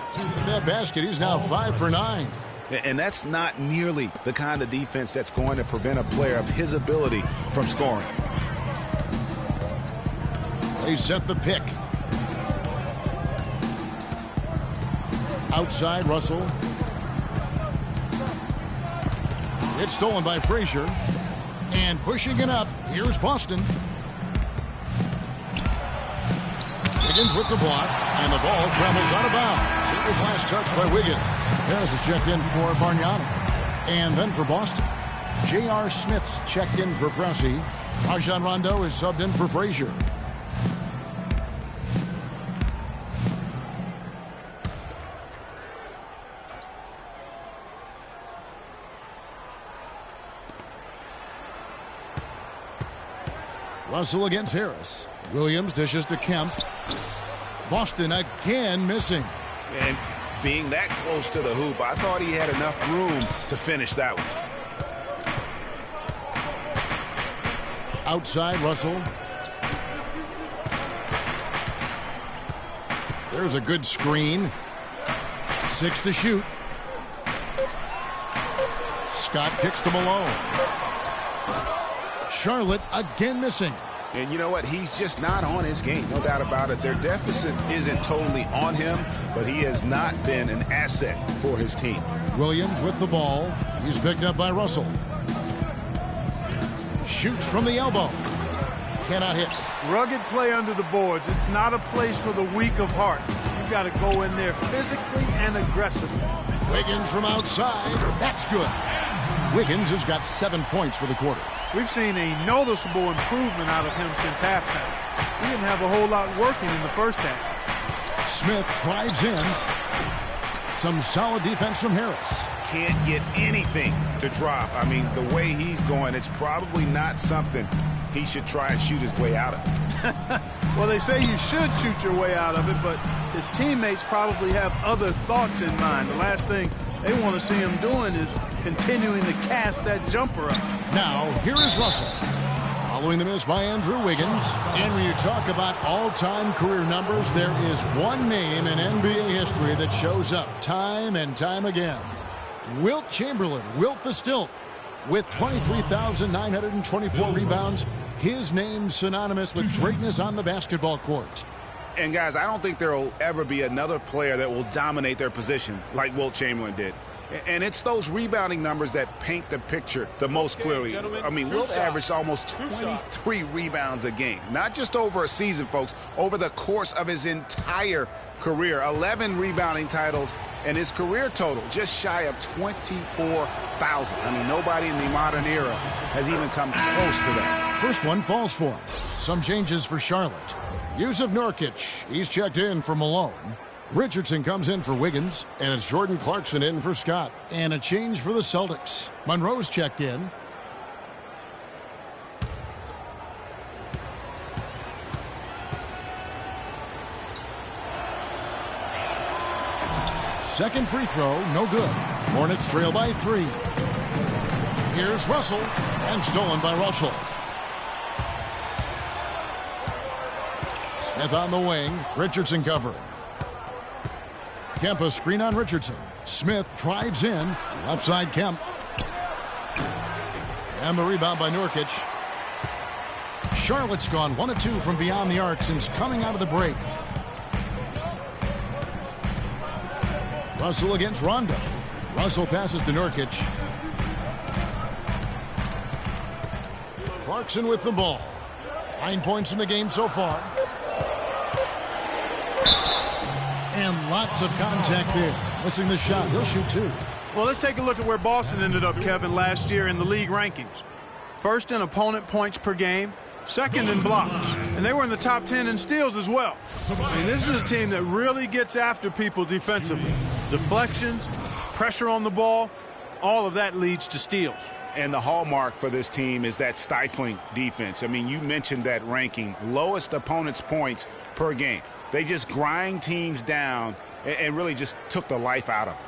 That basket, he's now 5 for 9. And that's not nearly the kind of defense that's going to prevent a player of his ability from scoring. They set the pick. Outside, Russell. It's stolen by Frazier. And pushing it up, here's Boston. Wiggins with the block, and the ball travels out of bounds. It was last touched by Wiggins. There's a check in for Bargnani. And then for Boston, J.R. Smith's checked in for Pressey. Rajon Rondo is subbed in for Frazier. Russell against Harris. Williams dishes to Kemp. Boston again missing. And being that close to the hoop, I thought he had enough room to finish that one. Outside, Russell. There's a good screen. 6 to shoot. Scott kicks to Malone. Charlotte again missing. And you know what? He's just not on his game. No doubt about it. Their deficit isn't totally on him, but he has not been an asset for his team. Williams with the ball. He's picked up by Russell. Shoots from the elbow. Cannot hit. Rugged play under the boards. It's not a place for the weak of heart. You've got to go in there physically and aggressively. Wiggins from outside. That's good. Wiggins has got 7 points for the quarter. We've seen a noticeable improvement out of him since halftime. He didn't have a whole lot working in the first half. Smith drives in. Some solid defense from Harris. Can't get anything to drop. I mean, the way he's going, it's probably not something he should try and shoot his way out of. Well, they say you should shoot your way out of it, but his teammates probably have other thoughts in mind. The last thing they want to see him doing is continuing to cast that jumper up. Now, here is Russell. Following the miss by Andrew Wiggins. And when you talk about all-time career numbers, there is one name in NBA history that shows up time and time again. Wilt Chamberlain, Wilt the Stilt, with 23,924 rebounds. His name synonymous with greatness on the basketball court. And guys, I don't think there will ever be another player that will dominate their position like Wilt Chamberlain did. And it's those rebounding numbers that paint the picture the most clearly. I mean, Wilt averaged almost 23 rebounds a game. Not just over a season, folks, over the course of his entire career. 11 rebounding titles And his career total, just shy of 24,000. I mean, nobody in the modern era has even come close to that. First one falls for him. Some changes for Charlotte. Yusuf Nurkic, he's checked in for Malone. Richardson comes in for Wiggins, and it's Jordan Clarkson in for Scott. And a change for the Celtics. Monroe's checked in. Second free throw, no good. Hornets trail by 3. Here's Russell, and stolen by Russell. Smith on the wing, Richardson covering. Kemp a screen on Richardson. Smith drives in, left side Kemp. And the rebound by Nurkic. Charlotte's gone 1 of 2 from beyond the arc since coming out of the break. Russell against Rondo. Russell passes to Nurkic. Clarkson with the ball. 9 points in the game so far. And lots of contact there. Missing the shot. He'll shoot 2. Well, let's take a look at where Boston ended up, Kevin, last year in the league rankings. First in opponent points per game. Second in blocks. And they were in the top 10 in steals as well. I mean, this is a team that really gets after people defensively. Deflections, pressure on the ball, all of that leads to steals. And the hallmark for this team is that stifling defense. I mean, you mentioned that ranking, lowest opponent's points per game. They just grind teams down and really just took the life out of them.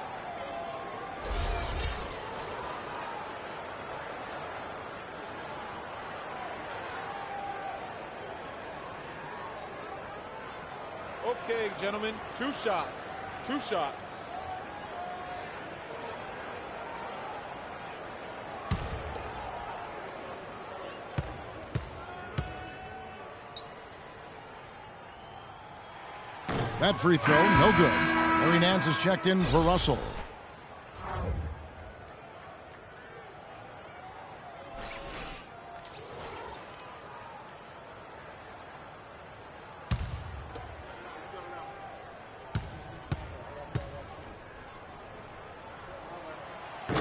Okay, gentlemen, 2 shots. 2 shots. That free throw, no good. Larry Nance is checked in for Russell.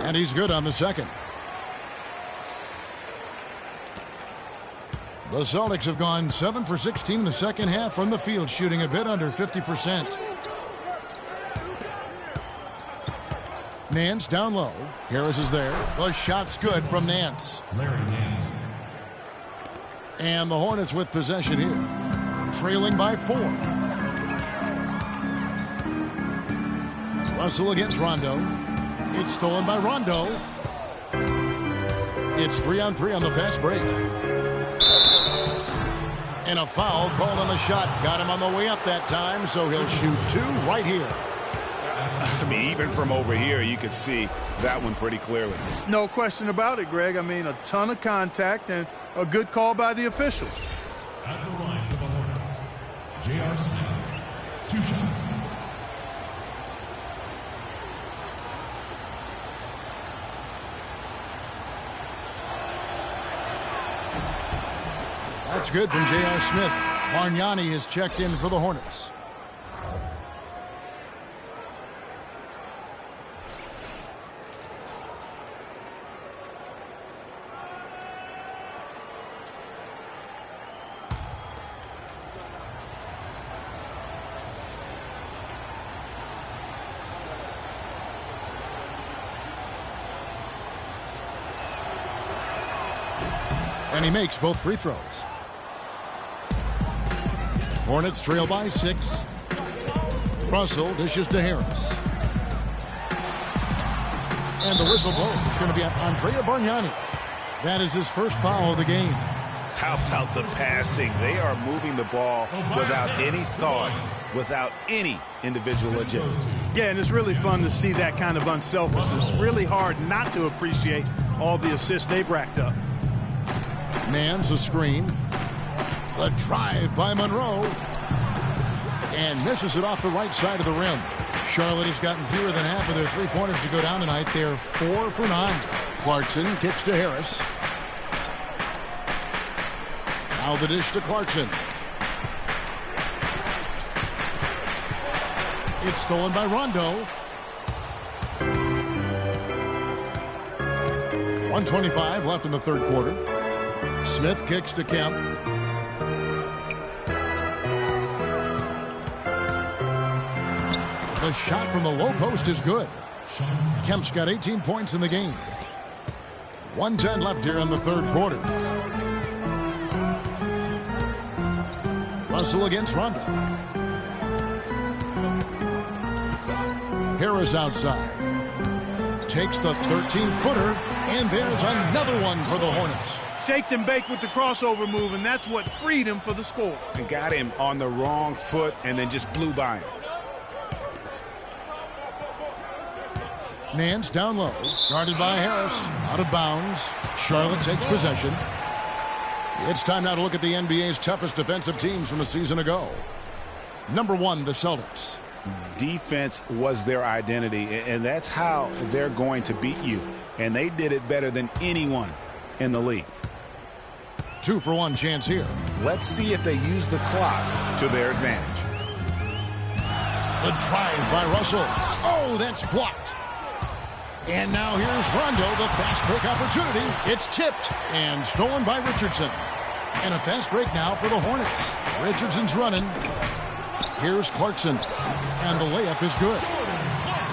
And he's good on the second. The Celtics have gone 7 for 16 in the second half from the field, shooting a bit under 50%. Nance down low. Harris is there. The shot's good from Nance. Larry Nance. And the Hornets with possession here. Trailing by 4. Russell against Rondo. It's stolen by Rondo. It's 3-on-3 on the fast break. And a foul called on the shot. Got him on the way up that time, so he'll shoot 2 right here. I mean, even from over here, you could see that one pretty clearly. No question about it, Greg. I mean, a ton of contact and a good call by the official. At the line for the Hornets, J.R. Smith. 2 shots. That's good from J.R. Smith. Bargnani is checked in for the Hornets. And he makes both free throws. Hornets trail by 6. Russell dishes to Harris. And the whistle blows. It's going to be on Andrea Bargnani. That is his first foul of the game. How about the passing? They are moving the ball without any thought, without any individual agility. Yeah, and it's really fun to see that kind of unselfishness. Really hard not to appreciate all the assists they've racked up. Nance a screen. The drive by Monroe. And misses it off the right side of the rim. Charlotte has gotten fewer than half of their three-pointers to go down tonight. They're 4 for 9. Clarkson kicks to Harris. Now the dish to Clarkson. It's stolen by Rondo. 1:25 left in the third quarter. Smith kicks to Kemp. The shot from the low post is good. Kemp's got 18 points in the game. 1:10 left here in the third quarter. Russell against Rondo. Harris outside. Takes the 13-footer, and there's another one for the Hornets. Shaked and baked with the crossover move, and that's what freed him for the score. And got him on the wrong foot and then just blew by him. Nance down low, guarded by Harris, out of bounds. Charlotte takes possession. It's time now to look at the NBA's toughest defensive teams from a season ago. Number 1, the Celtics. Defense was their identity, and that's how they're going to beat you. And they did it better than anyone in the league. 2-for-1 chance here. Let's see if they use the clock to their advantage. The drive by Russell. Oh, that's blocked. And now here's Rondo, the fast break opportunity. It's tipped and stolen by Richardson. And a fast break now for the Hornets. Richardson's running. Here's Clarkson. And the layup is good.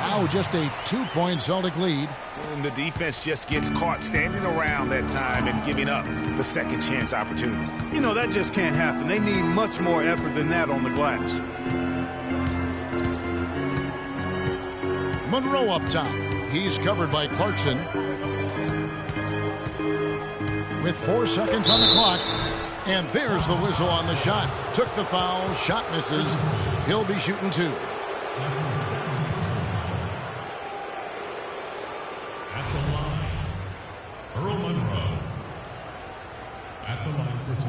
Now just a 2-point Celtic lead. And the defense just gets caught standing around that time and giving up the second chance opportunity. You know, that just can't happen. They need much more effort than that on the glass. Monroe up top. He's covered by Clarkson. With 4 seconds on the clock. And there's the whistle on the shot. Took the foul. Shot misses. He'll be shooting 2. At the line, Earl Monroe. At the line for 2.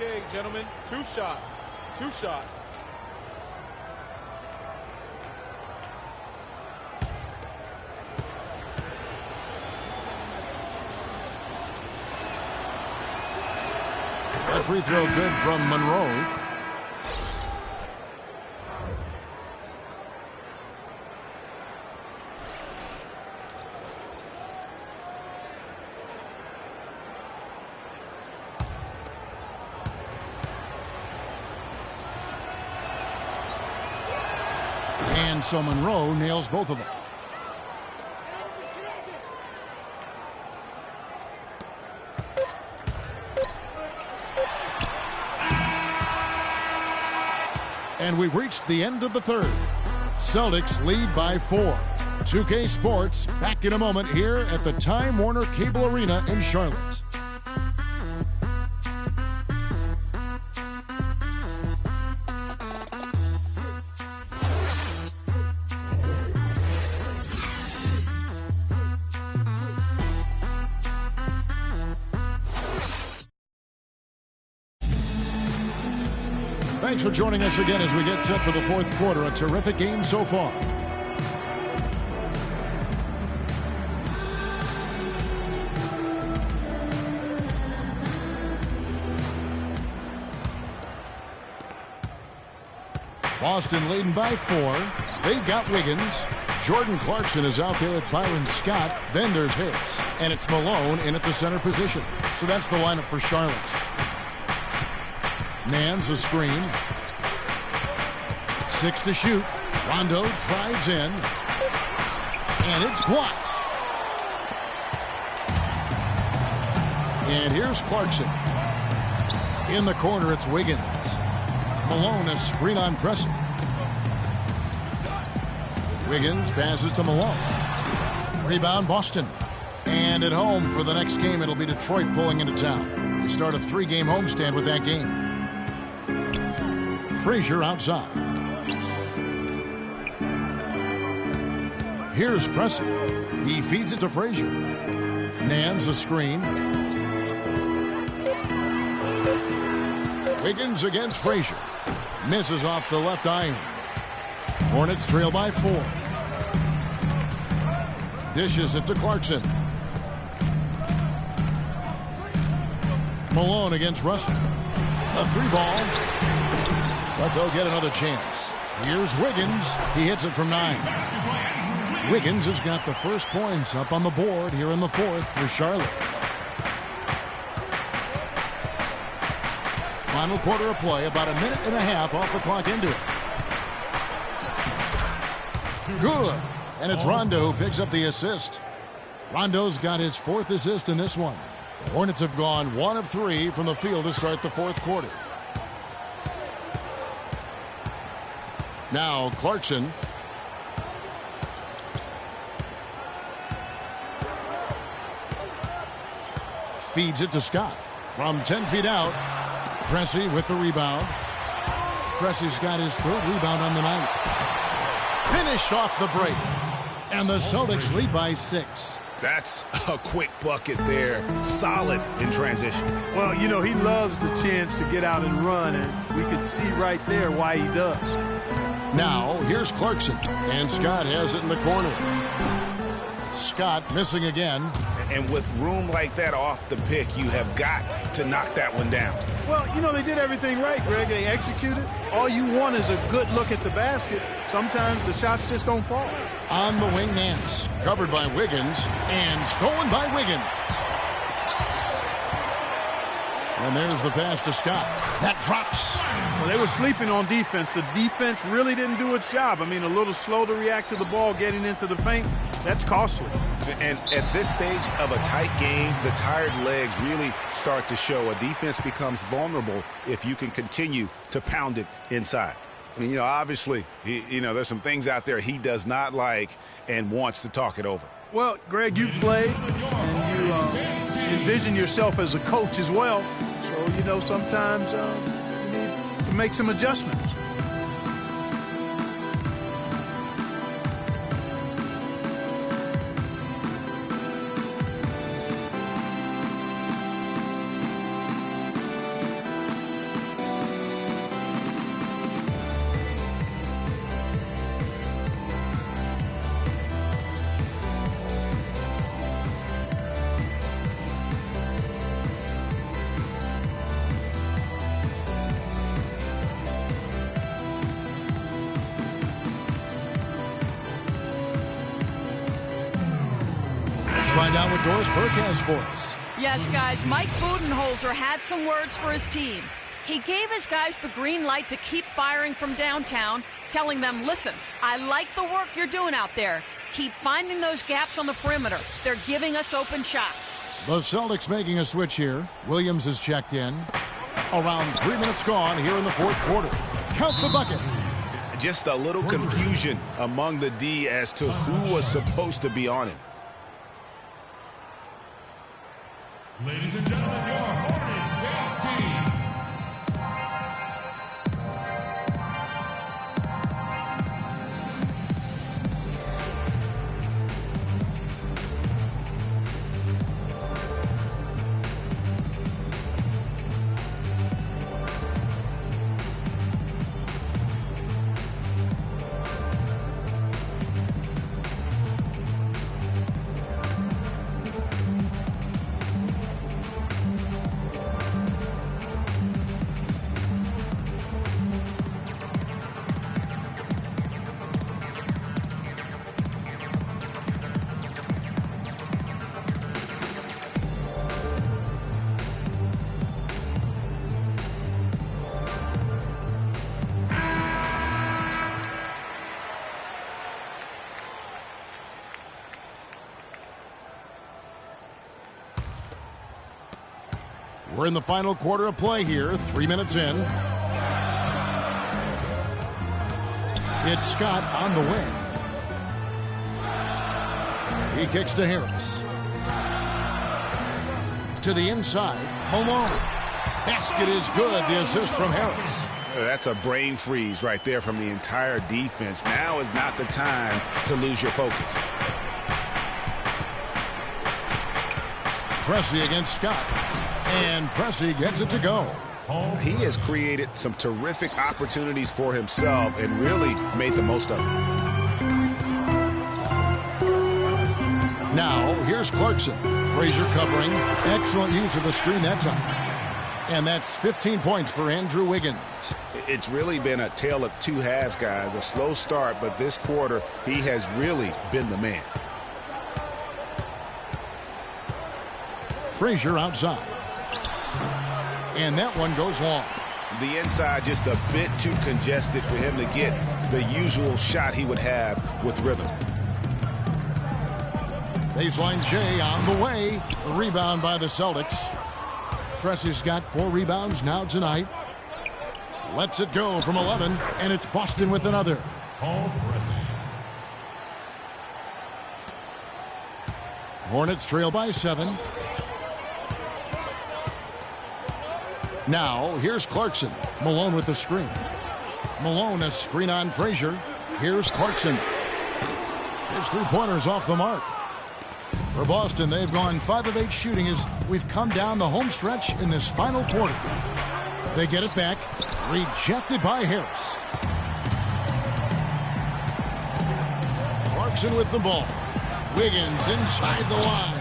Okay, gentlemen, 2 shots. 2 shots. That free throw good from Monroe. And so Monroe nails both of them. And we've reached the end of the third. Celtics lead by 4. 2K Sports back in a moment here at the Time Warner Cable Arena in Charlotte. Thanks for joining us again as we get set for the fourth quarter. A terrific game so far. Boston leading by 4. They've got Wiggins. Jordan Clarkson is out there with Byron Scott. Then there's Harris. And it's Malone in at the center position. So that's the lineup for Charlotte. Nance a screen. 6 to shoot. Rondo drives in. And it's blocked. And here's Clarkson. In the corner, it's Wiggins. Malone a screen on pressing. Wiggins passes to Malone. Rebound Boston. And at home for the next game, it'll be Detroit pulling into town. They start a 3-game homestand with that game. Frazier outside. Here's Pressing. He feeds it to Frazier. Nance a screen. Wiggins against Frazier. Misses off the left iron. Hornets trail by 4. Dishes it to Clarkson. Malone against Russell. A 3-ball. but they'll get another chance. Here's Wiggins. He hits it from 9. Wiggins has got the first points up on the board here in the fourth for Charlotte. Final quarter of play, about a minute and a half off the clock into it. Good. And it's Rondo who picks up the assist. Rondo's got his 4th assist in this one. The Hornets have gone 1 of 3 from the field to start the fourth quarter. Now Clarkson. Feeds it to Scott. From 10 feet out, Pressey with the rebound. Pressey's got his 3rd rebound on the night. Finished off the break. And the Celtics lead by 6. That's a quick bucket there. Solid in transition. Well, you know, he loves the chance to get out and run, and we could see right there why he does. Now, here's Clarkson, and Scott has it in the corner. Scott missing again. And with room like that off the pick, you have got to knock that one down. Well, you know, they did everything right, Greg. They executed. All you want is a good look at the basket. Sometimes the shots just don't fall. On the wing, Nance. Covered by Wiggins, and stolen by Wiggins. And there's the pass to Scott. That drops. Well, they were sleeping on defense. The defense really didn't do its job. I mean, a little slow to react to the ball getting into the paint. That's costly. And at this stage of a tight game, the tired legs really start to show. A defense becomes vulnerable if you can continue to pound it inside. I mean, you know, obviously, there's some things out there he does not like and wants to talk it over. Well, Greg, you've played, and you envision yourself as a coach as well. So, you know, sometimes you need to make some adjustments. Find out what Doris Burke has for us. Yes, guys, Mike Budenholzer had some words for his team. He gave his guys the green light to keep firing from downtown, telling them, listen, I like the work you're doing out there. Keep finding those gaps on the perimeter. They're giving us open shots. The Celtics making a switch here. Williams is checked in. Around 3 minutes gone here in the fourth quarter. Count the bucket. Just a little confusion among the D as to who was supposed to be on him. Ladies and gentlemen, your Hornets dance team. We're in the final quarter of play here, 3 minutes in. It's Scott on the wing. He kicks to Harris. To the inside, Malone. Basket is good, the assist from Harris. That's a brain freeze right there from the entire defense. Now is not the time to lose your focus. Pressey against Scott. And Pressey gets it to go. He has created some terrific opportunities for himself and really made the most of it. Now, here's Clarkson. Frazier covering. Excellent use of the screen that time. And that's 15 points for Andrew Wiggins. It's really been a tale of two halves, guys. A slow start, but this quarter, he has really been the man. Frazier outside. And that one goes long. The inside just a bit too congested for him to get the usual shot he would have with rhythm. Baseline J on the way. The rebound by the Celtics. Pressey's got 4 rebounds now tonight. Lets it go from 11, and it's Boston with another. Paul Pressey. Hornets trail by 7. Now, here's Clarkson. Malone with the screen. Malone, a screen on Frazier. Here's Clarkson. His 3-pointers off the mark. For Boston, they've gone 5 of 8 shooting as we've come down the home stretch in this final quarter. They get it back. Rejected by Harris. Clarkson with the ball. Wiggins inside the line.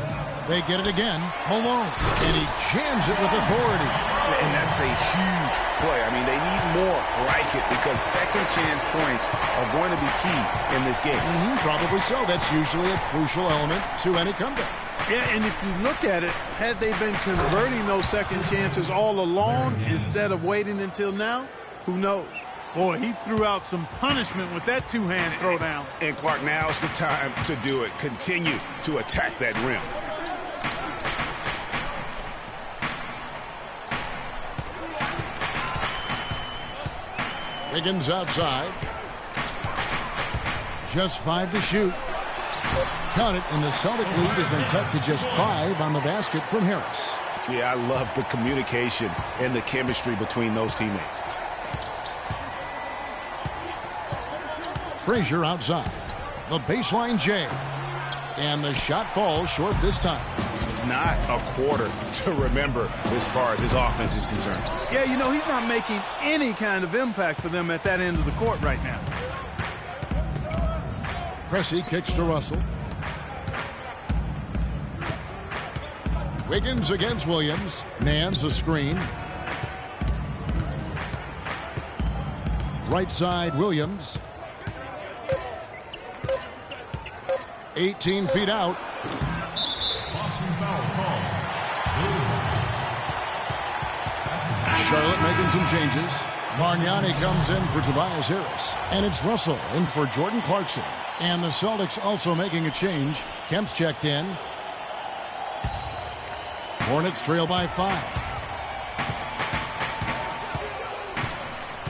They get it again. Malone. And he jams it with authority. And that's a huge play. I mean, they need more like it because second chance points are going to be key in this game. Probably so. That's usually a crucial element to any comeback. Yeah, and if you look at it, had they been converting those second chances all along instead of waiting until now, who knows? Boy, he threw out some punishment with that two-hand throwdown. And Clark, now's the time to do it. Continue to attack that rim. Wiggins outside. Just 5 to shoot. Count it, and the Celtic lead has been cut to just 5 on the basket from Harris. Yeah, I love the communication and the chemistry between those teammates. Frazier outside. The baseline J. And the shot falls short this time. Not a quarter to remember as far as his offense is concerned. Yeah, you know, he's not making any kind of impact for them at that end of the court right now. Pressey kicks to Russell. Wiggins against Williams. Nance a screen. Right side Williams. 18 feet out. Boston foul call. Charlotte making some changes. Bargnani comes in for Tobias Harris. And it's Russell in for Jordan Clarkson. And the Celtics also making a change. Kemp's checked in. Hornets trail by 5.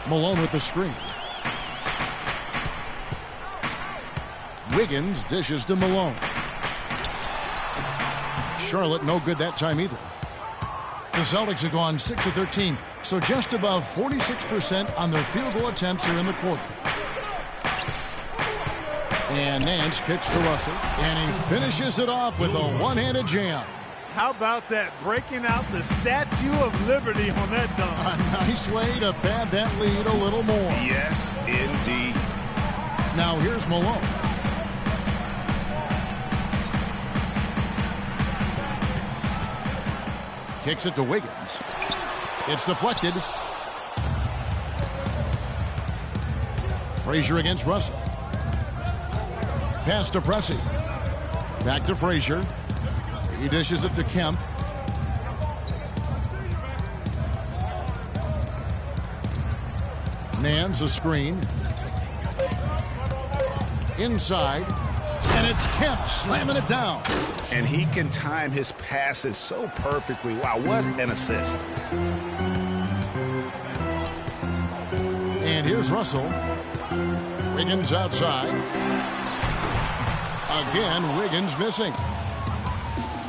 Malone with the screen. Wiggins dishes to Malone. Charlotte no good that time either. The Celtics have gone 6 of 13, so just above 46% on their field goal attempts here in the quarter. And Nance kicks to Russell, and he finishes it off with a one-handed jam. How about that? Breaking out the Statue of Liberty on that dunk. A nice way to pad that lead a little more. Yes, indeed. Now here's Malone. Kicks it to Wiggins. It's deflected. Frazier against Russell. Pass to Pressey. Back to Frazier. He dishes it to Kemp. Nance a screen. Inside. And it's Kemp slamming it down. And he can time his passes so perfectly. Wow, what an assist. And here's Russell. Wiggins outside. Again, Wiggins missing.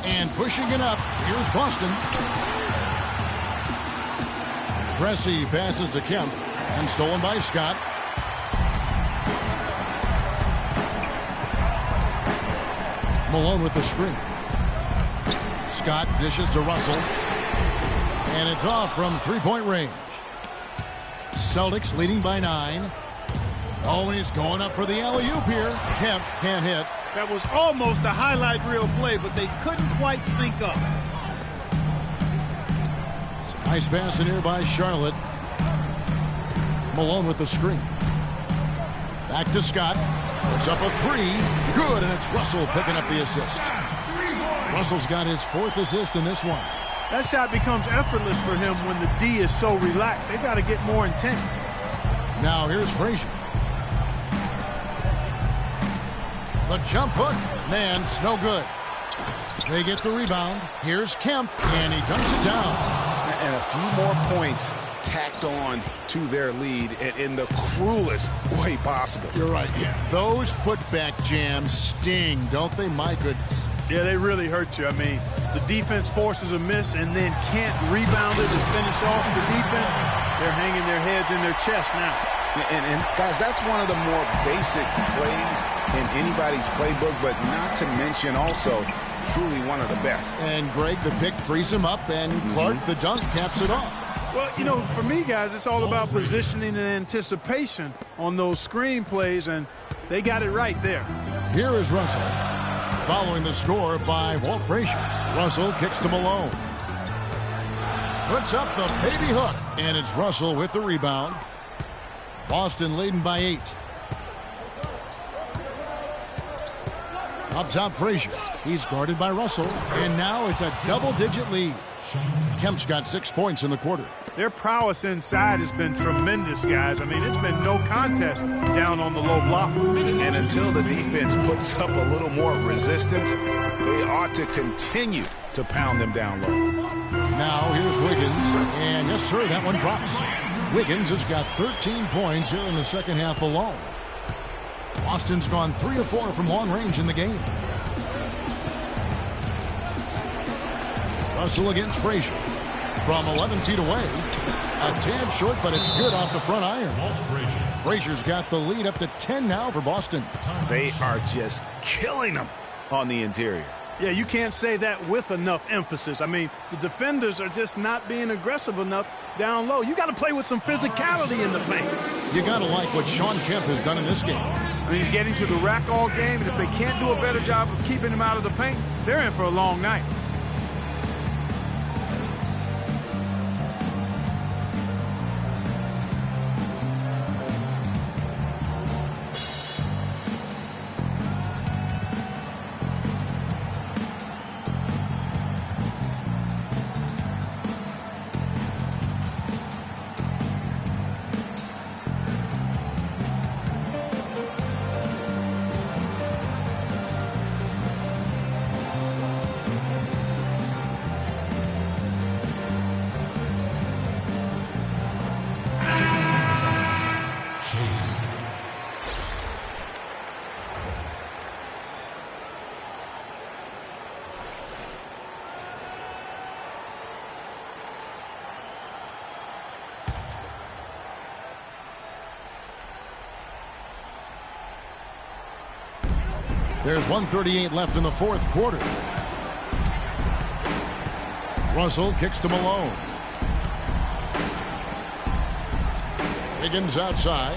And pushing it up, here's Boston. Pressey passes to Kemp. And stolen by Scott. Malone with the screen. Scott dishes to Russell. And it's off from three-point range. Celtics leading by 9. Always going up for the alley-oop here. Kemp can't hit. That was almost a highlight reel play, but they couldn't quite sync up. Wiggins. Nice pass in here by Charlotte. Malone with the screen. Back to Scott. Puts up a three. Good, and it's Russell picking up the assist. Russell's got his 4th assist in this one. That shot becomes effortless for him when the D is so relaxed. They got to get more intense. Now here's Frazier. The jump hook. Man's no good. They get the rebound. Here's Kemp, and he dunks it down. And a few more points tacked on to their lead in the cruelest way possible. You're right. Yeah. Those putback jams sting, don't they? My goodness. Yeah, they really hurt you. I mean, the defense forces a miss and then can't rebound it and finish off the defense. They're hanging their heads in their chest now. And guys, that's one of the more basic plays in anybody's playbook, but not to mention also truly one of the best. And Greg, the pick frees him up, and Clark, the dunk, caps it off. Well, you know, for me, guys, it's all about positioning and anticipation on those screen plays, and they got it right there. Here is Russell, following the score by Walt Frazier. Russell kicks to Malone. Puts up the baby hook, and it's Russell with the rebound. Boston leading by 8. Up top, Frazier. He's guarded by Russell, and now it's a double-digit lead. Kemp's got 6 points in the quarter. Their prowess inside has been tremendous, guys. I mean, it's been no contest down on the low block. And until the defense puts up a little more resistance, they ought to continue to pound them down low. Now here's Wiggins, and yes, sir, that one drops. Wiggins has got 13 points here in the second half alone. Boston's gone 3 of 4 from long range in the game. Russell against Frazier. From 11 feet away. A tad short, but it's good off the front iron. Frazier's got the lead up to 10 now for Boston. They are just killing them on the interior. Yeah, you can't say that with enough emphasis. I mean, the defenders are just not being aggressive enough down low. You got to play with some physicality in the paint. You got to like what Sean Kemp has done in this game. I mean, he's getting to the rack all game, and if they can't do a better job of keeping him out of the paint, they're in for a long night. There's 1:38 left in the fourth quarter. Russell kicks to Malone. Wiggins outside.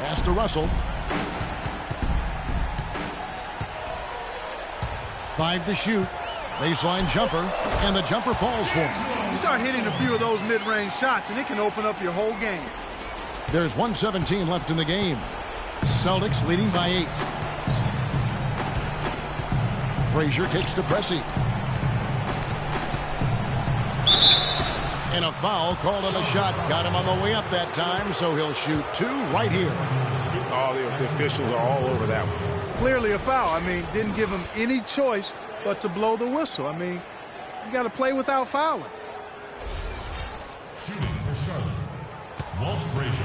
Pass to Russell. 5 to shoot. Baseline jumper, and the jumper falls for him. You start hitting a few of those mid-range shots, and it can open up your whole game. There's 1:17 left in the game. Celtics leading by 8. Frazier kicks to Pressey. And a foul called on the shot. Got him on the way up that time, so he'll shoot 2 right here. Oh, the officials are all over that one. Clearly a foul. I mean, didn't give him any choice but to blow the whistle. I mean, you got to play without fouling. Shooting for Charlotte, Walt Frazier.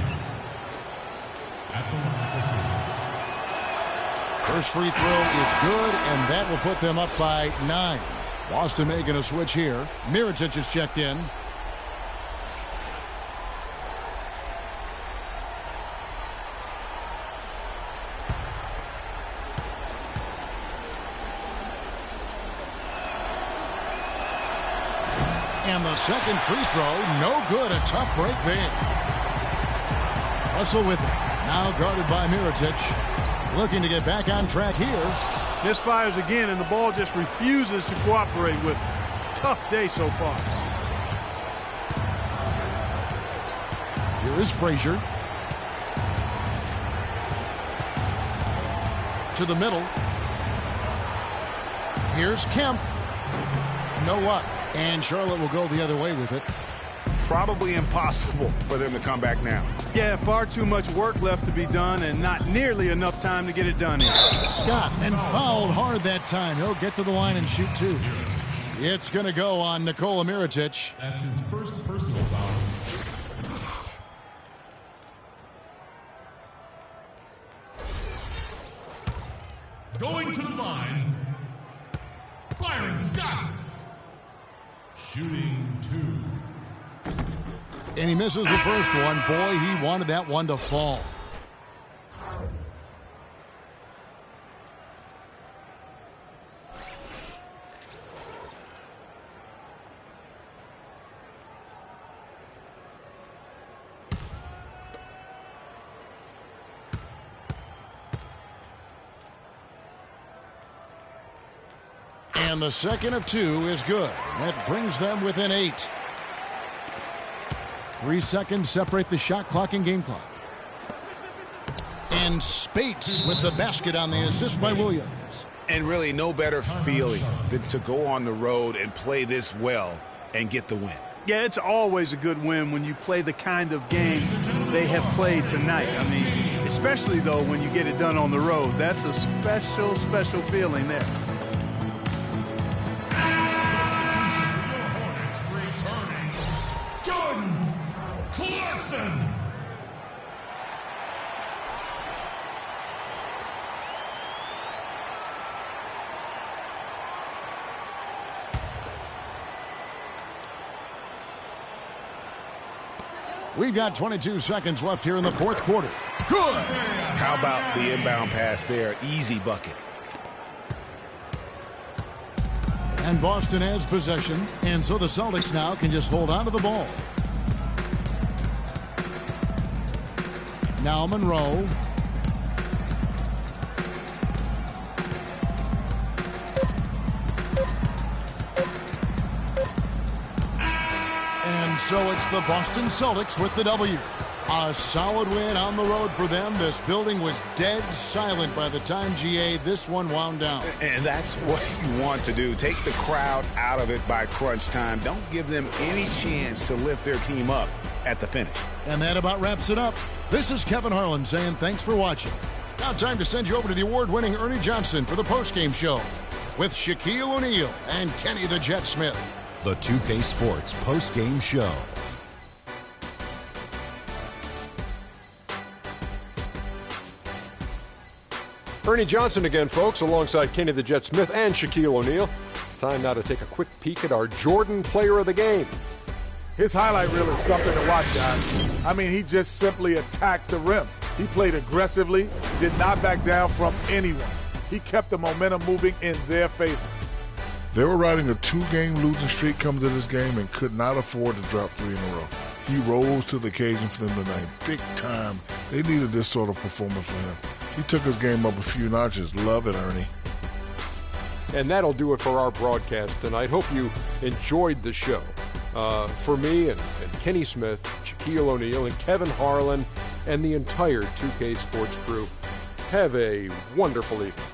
At the line for 2. First free throw is good, and that will put them up by 9. Boston making a switch here. Mirotic is checked in. And the second free throw, no good. A tough break there. Russell with it. Now guarded by Mirotic. Looking to get back on track here. Misfires again, and the ball just refuses to cooperate with it. It's a tough day so far. Here's Frazier. To the middle. Here's Kemp. No luck. And Charlotte will go the other way with it. Probably impossible for them to come back now. Yeah, far too much work left to be done and not nearly enough time to get it done here. Scott, and fouled hard that time. He'll get to the line and shoot two. It's going to go on Nikola Mirotic. That's his first personal foul. Going to the line, Byron Scott. Shooting two. And he misses the first one. Boy, he wanted that one to fall. And the second of two is good. That brings them within 8. 3 seconds separate the shot clock and game clock. And Spates with the basket on the assist by Williams. And really no better feeling than to go on the road and play this well and get the win. Yeah, it's always a good win when you play the kind of game they have played tonight. I mean, especially, though, when you get it done on the road. That's a special, special feeling there. Clarkson. We've got 22 seconds left here in the fourth quarter. Good. How about the inbound pass there? Easy bucket. And Boston has possession, and so the Celtics now can just hold on to the ball. Now Monroe. And so it's the Boston Celtics with the W. A solid win on the road for them. This building was dead silent by the time, GA, this one wound down. And that's what you want to do. Take the crowd out of it by crunch time. Don't give them any chance to lift their team up at the finish. And that about wraps it up. This is Kevin Harlan saying thanks for watching. Now time to send you over to the award-winning Ernie Johnson for the postgame show with Shaquille O'Neal and Kenny the Jet Smith. The 2K Sports postgame show. Ernie Johnson again, folks, alongside Kenny the Jet Smith and Shaquille O'Neal. Time now to take a quick peek at our Jordan Player of the Game. His highlight reel is something to watch, guys. I mean, he just simply attacked the rim. He played aggressively, did not back down from anyone. He kept the momentum moving in their favor. They were riding a 2-game losing streak coming to this game and could not afford to drop 3 in a row. He rose to the occasion for them tonight, big time. They needed this sort of performance from him. He took his game up a few notches. Love it, Ernie. And that'll do it for our broadcast tonight. Hope you enjoyed the show. For me and Kenny Smith, Shaquille O'Neal, and Kevin Harlan, and the entire 2K Sports crew, have a wonderful evening.